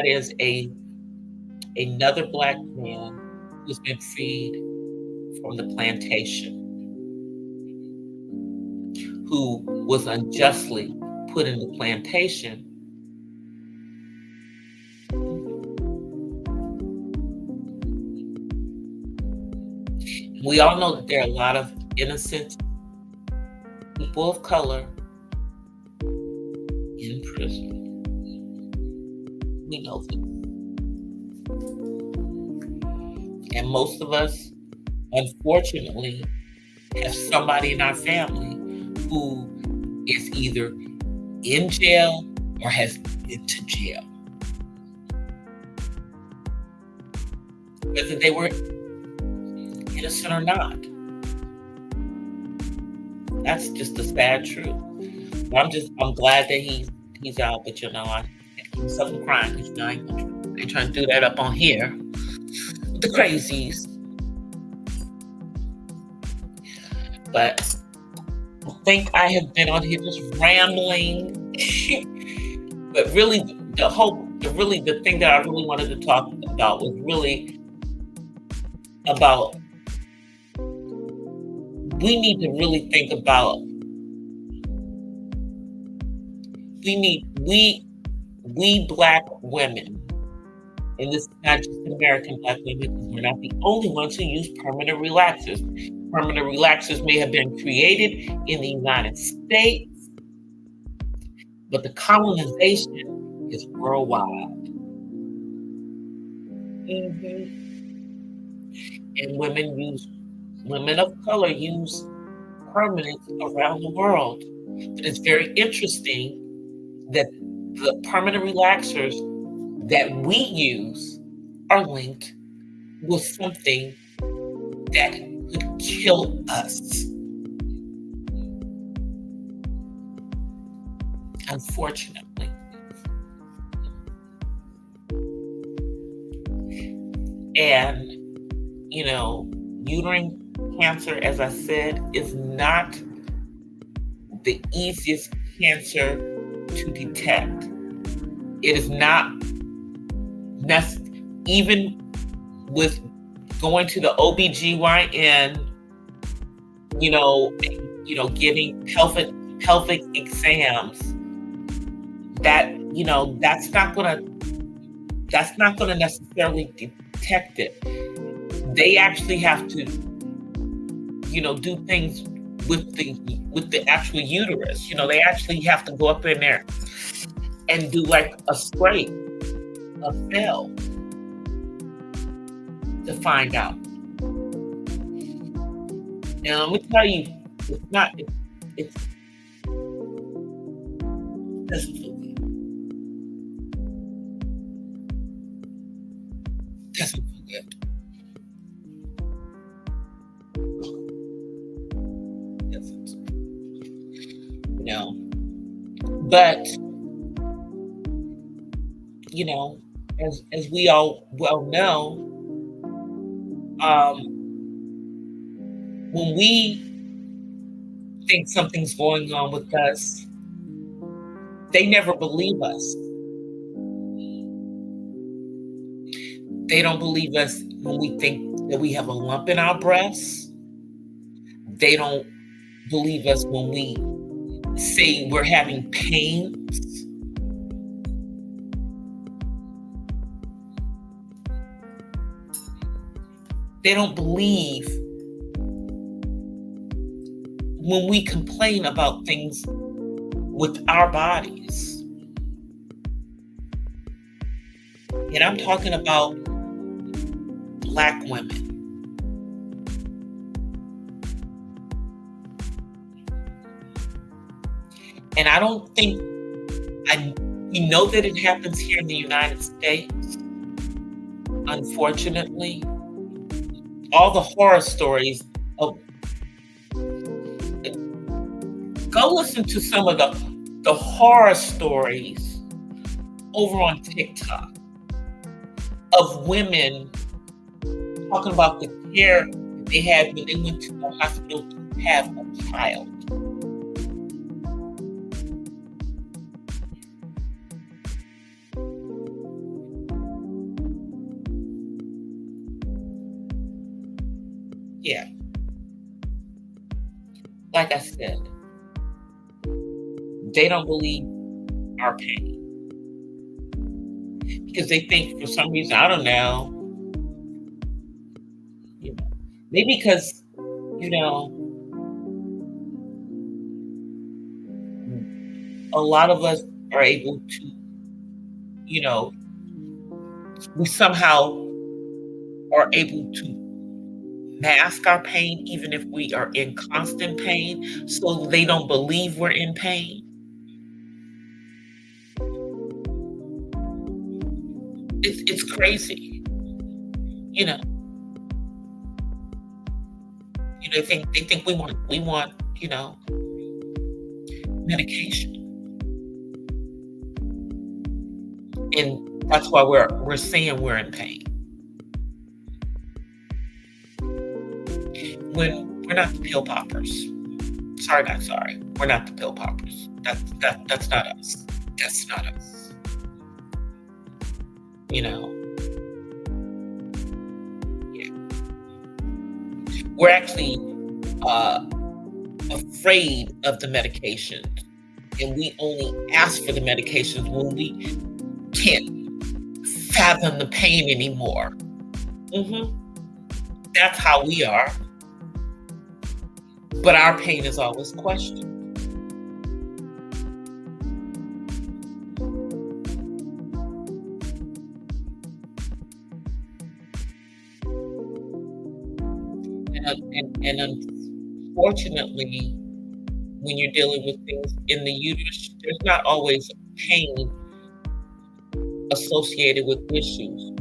S2: is another Black man who's been freed from the plantation, who was unjustly put in the plantation. We all know that there are a lot of innocent people of color in prison. We know this. And most of us, unfortunately, have somebody in our family who is either in jail or has been to jail. Whether they were innocent or not. That's just the sad truth. I'm glad that he's out, but I keep myself from crying because I ain't trying to do that up on here with the crazies. But I think I have been on here just rambling. But really, the thing that I really wanted to talk about was really about we need to really think about, we Black women, and this is not just American Black women, because we're not the only ones who use permanent relaxers. Permanent relaxers may have been created in the United States, but the colonization is worldwide. Mhm. And women of color use permanents around the world. But it's very interesting that the permanent relaxers that we use are linked with something that could kill us, unfortunately. And, uterine cancer, as I said, is not the easiest cancer to detect. It is not even with going to the OBGYN, getting pelvic exams, that's not gonna necessarily detect it. They actually have to, do things with the actual uterus. They actually have to go up in there and do like a scrape, a fell, to find out. And let me tell you, it doesn't feel good. Doesn't feel good. But as we all well know, when we think something's going on with us, they never believe us. They don't believe us when we think that we have a lump in our breasts. They don't believe us when we say we're having pains. They don't believe when we complain about things with our bodies. And I'm talking about Black women. And I don't think, we know that it happens here in the United States, unfortunately. All the horror stories of, go listen to some of the horror stories over on TikTok of women talking about the care they had when they went to the hospital to have a child. Yeah. Like I said, they don't believe our pain. Because they think, for some reason, I don't know, maybe because, a lot of us are able to, we somehow are able to mask our pain, even if we are in constant pain, so they don't believe we're in pain. It's crazy, They think we want medication, and that's why we're saying we're in pain when we're not the pill poppers. Sorry, we're not the pill poppers. That's not us. That's not us. Yeah. We're actually uh, afraid of the medications, and we only ask for the medications when we can't fathom the pain anymore. hmm That's how we are, but our pain is always questioned. And unfortunately, when you're dealing with things in the uterus, there's not always pain associated with issues.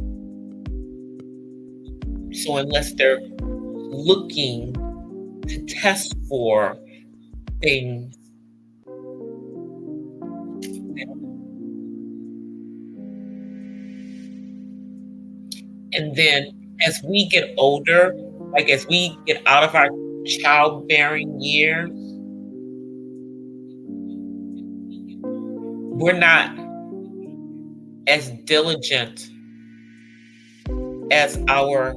S2: So unless they're looking to test for things, and then as we get older, like as we get out of our childbearing years, we're not as diligent as our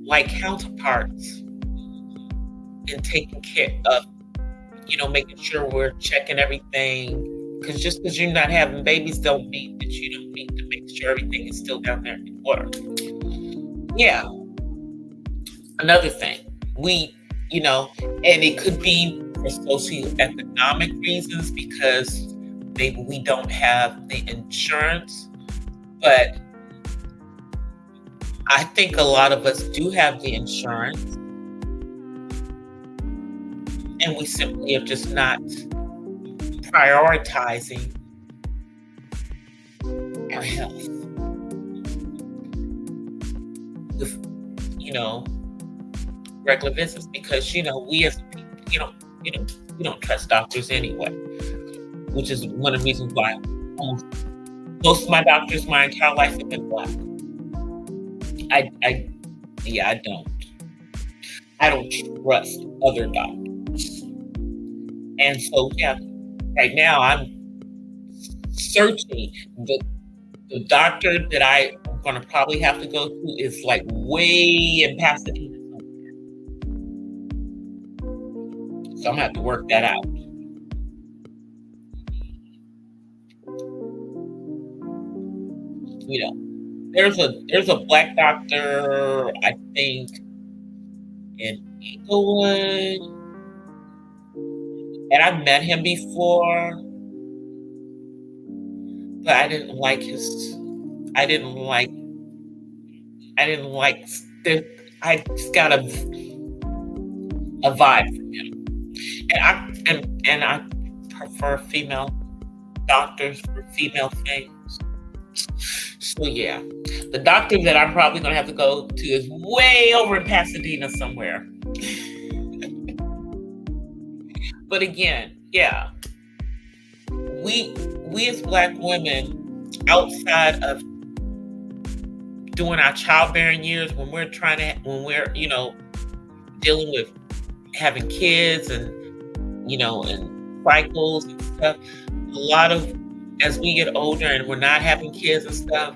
S2: like counterparts in taking care of, making sure we're checking everything. Because just because you're not having babies don't mean that you don't need to make sure everything is still down there in order. Yeah. Another thing, and it could be for socioeconomic reasons because maybe we don't have the insurance, but I think a lot of us do have the insurance, and we simply are just not prioritizing our health with, regular visits because, we as people, we don't trust doctors anyway, which is one of the reasons why most of my doctors my entire life have been Black. I don't trust other doctors. And so, right now I'm searching. The doctor that I'm going to probably have to go to is like way in Pasadena somewhere. So I'm going to have to work that out. There's a Black doctor, I think, in Inglewood, and I've met him before, but I didn't like I just got a vibe from him, and I prefer female doctors for female things. So yeah, the doctor that I'm probably gonna have to go to is way over in Pasadena somewhere. But again, we as Black women, outside of doing our childbearing years, when we're dealing with having kids and and cycles and stuff, a lot of as we get older and we're not having kids and stuff,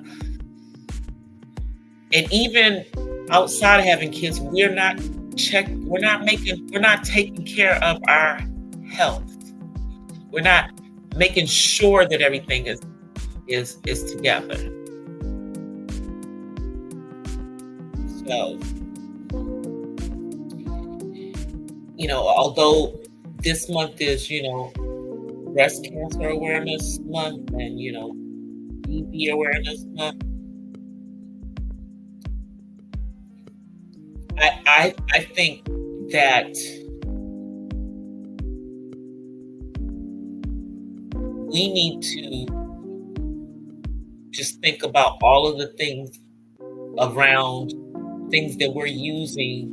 S2: and even outside of having kids, we're not taking care of our health. We're not making sure that everything is together. So, although this month is, Breast Cancer Awareness Month and, TB Awareness Month, I think that we need to just think about all of the things around things that we're using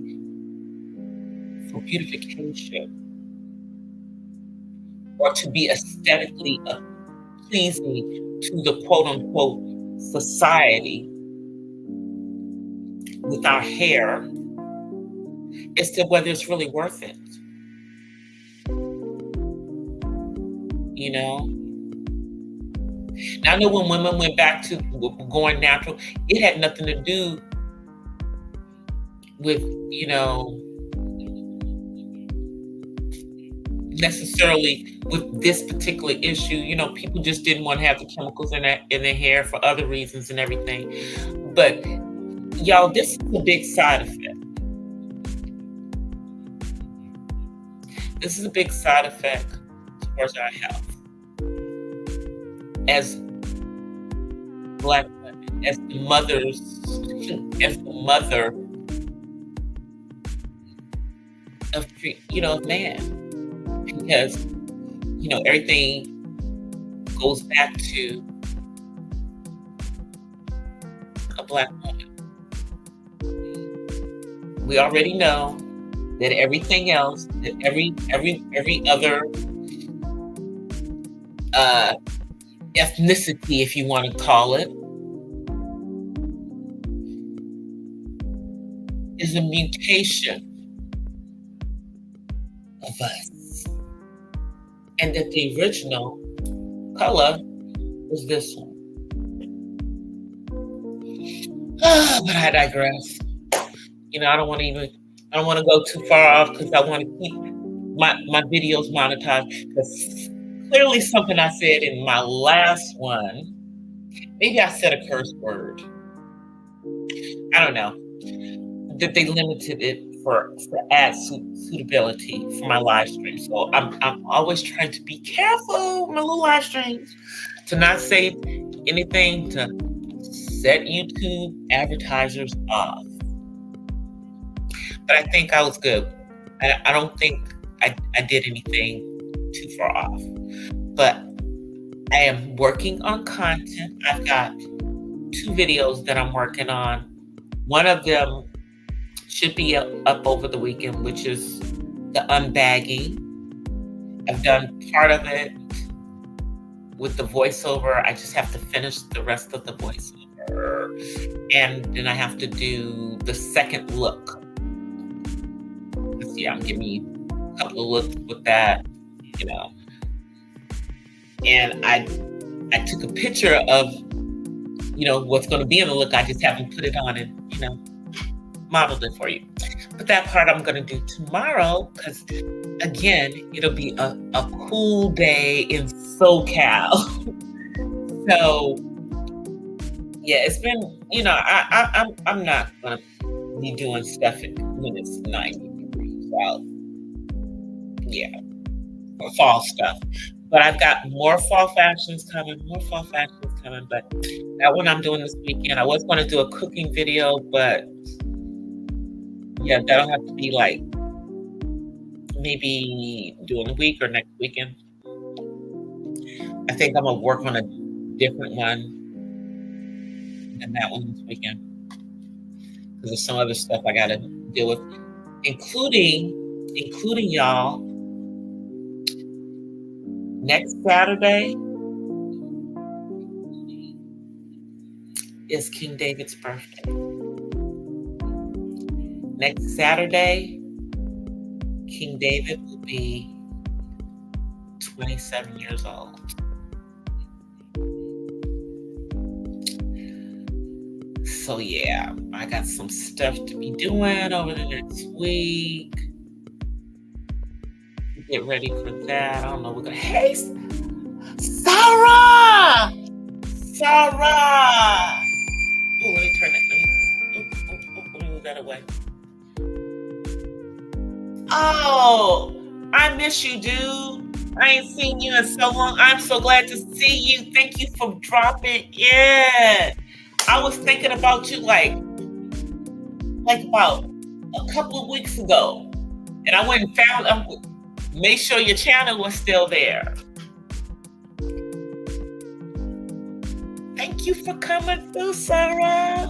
S2: for beautification or to be aesthetically pleasing to the quote-unquote society with our hair as to whether it's really worth it. Now, I know when women went back to going natural, it had nothing to do with, necessarily with this particular issue. People just didn't want to have the chemicals in their hair for other reasons and everything. But y'all, this is a big side effect. This is a big side effect towards our health as Black women, as the mother of man, because everything goes back to a Black woman. We already know that everything else, that every other ethnicity, if you want to call it, is a mutation of us, and that the original color was this one. But I digress. I don't want to go too far off, because I want to keep my videos monetized. Because clearly something I said in my last one, maybe I said a curse word. I don't know. That they limited it for ad suitability for my live stream. So I'm always trying to be careful with my little live streams to not say anything to set YouTube advertisers off. But I think I was good. I don't think I did anything too far off. But I am working on content. I've got 2 videos that I'm working on. One of them should be up over the weekend, which is the unbagging. I've done part of it with the voiceover. I just have to finish the rest of the voiceover. And then I have to do the second look. I'm giving you a couple of looks with that, And I took a picture of, what's going to be in the look. I just haven't put it on and, modeled it for you. But that part I'm going to do tomorrow, because again, it'll be a cool day in SoCal. So yeah, it's been, I'm not going to be doing stuff when it's 90 degrees out. Yeah, or fall stuff. But I've got more fall fashions coming. But that one I'm doing this weekend. I was going to do a cooking video, but yeah, that'll have to be like maybe during the week or next weekend. I think I'm going to work on a different one than that one this weekend, because there's some other stuff I got to deal with, including y'all. Next Saturday is King David's birthday. Next Saturday, King David will be 27 years old. So yeah, I got some stuff to be doing over the next week. Get ready for that. I don't know. We're gonna. Hey, Sarah! Oh, let me turn that. Let me move that away. Oh, I miss you, dude. I ain't seen you in so long. I'm so glad to see you. Thank you for dropping in. I was thinking about you like about a couple of weeks ago, and I went and found. Made sure your channel was still there. Thank you for coming through, Sarah.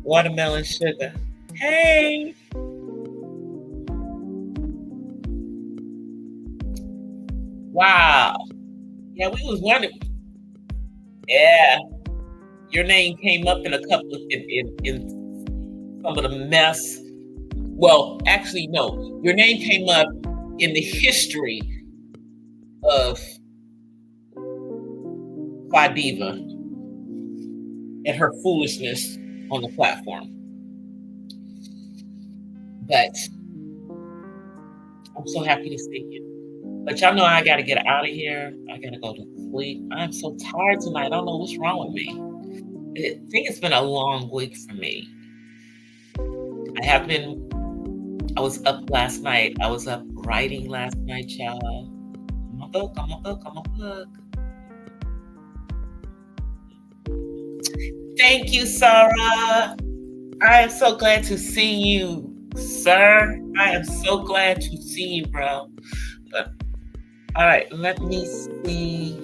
S2: Watermelon sugar. Hey. Wow. Yeah, we was wondering. Yeah. Your name came up in a couple of in some of the mess. Well, actually, no. Your name came up in the history of Diva and her foolishness on the platform. But I'm so happy to see you. But y'all know I got to get out of here. I got to go to sleep. I'm so tired tonight. I don't know what's wrong with me. I think it's been a long week for me. I was up last night. I was up writing last night, y'all. I'm a book. Thank you, Sarah. I am so glad to see you, sir. I am so glad to see you, bro. But, all right, let me see.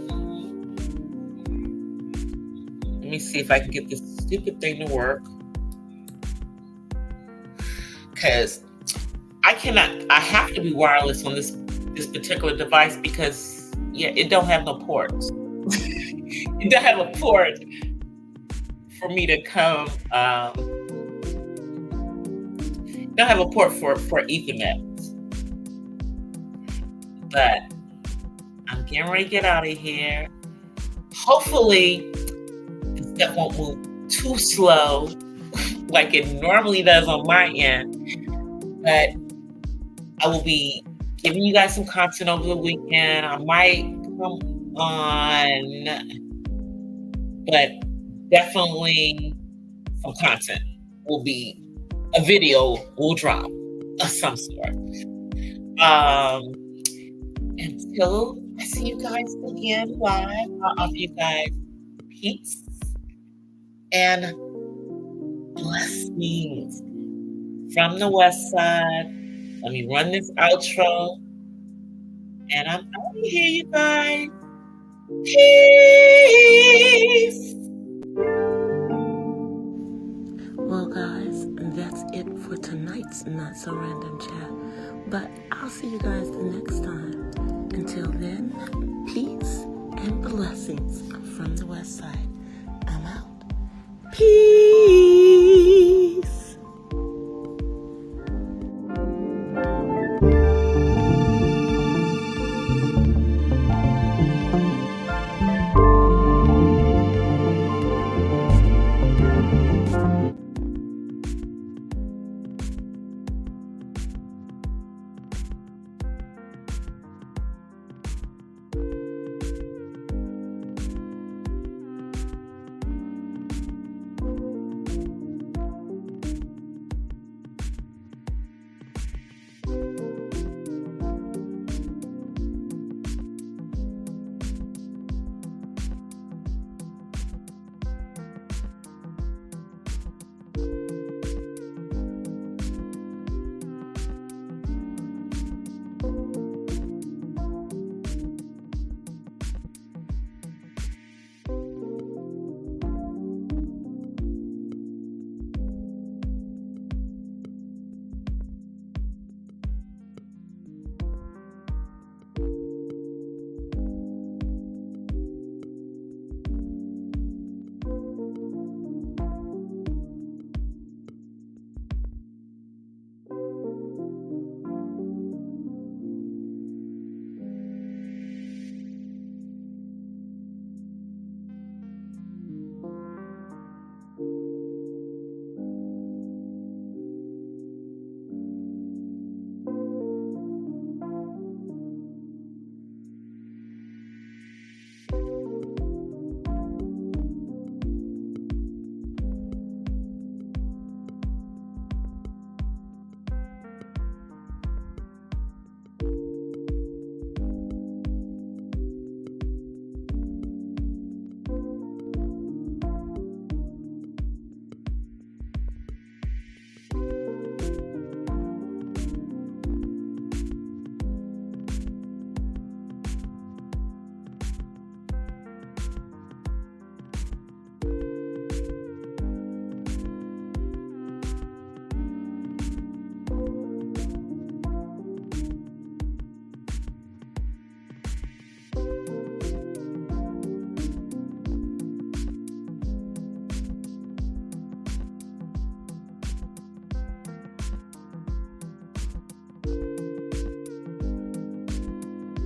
S2: Let me see if I can get this stupid thing to work. Because I have to be wireless on this particular device because, yeah, it don't have no ports. It don't have a port for me to come. Don't have a port for Ethernet. But I'm getting ready to get out of here. Hopefully, this stuff won't move too slow like it normally does on my end. But I will be giving you guys some content over the weekend. I might come on, but definitely some content will be, a video will drop of some sort. Until I see you guys again live, I'll offer you guys peace and blessings from the West Side. Let me run this outro, and I'm out of here, you guys. Peace.
S1: Well, guys, that's it for tonight's Not So Random Chat. But I'll see you guys the next time. Until then, peace and blessings from the West Side. I'm out. Peace.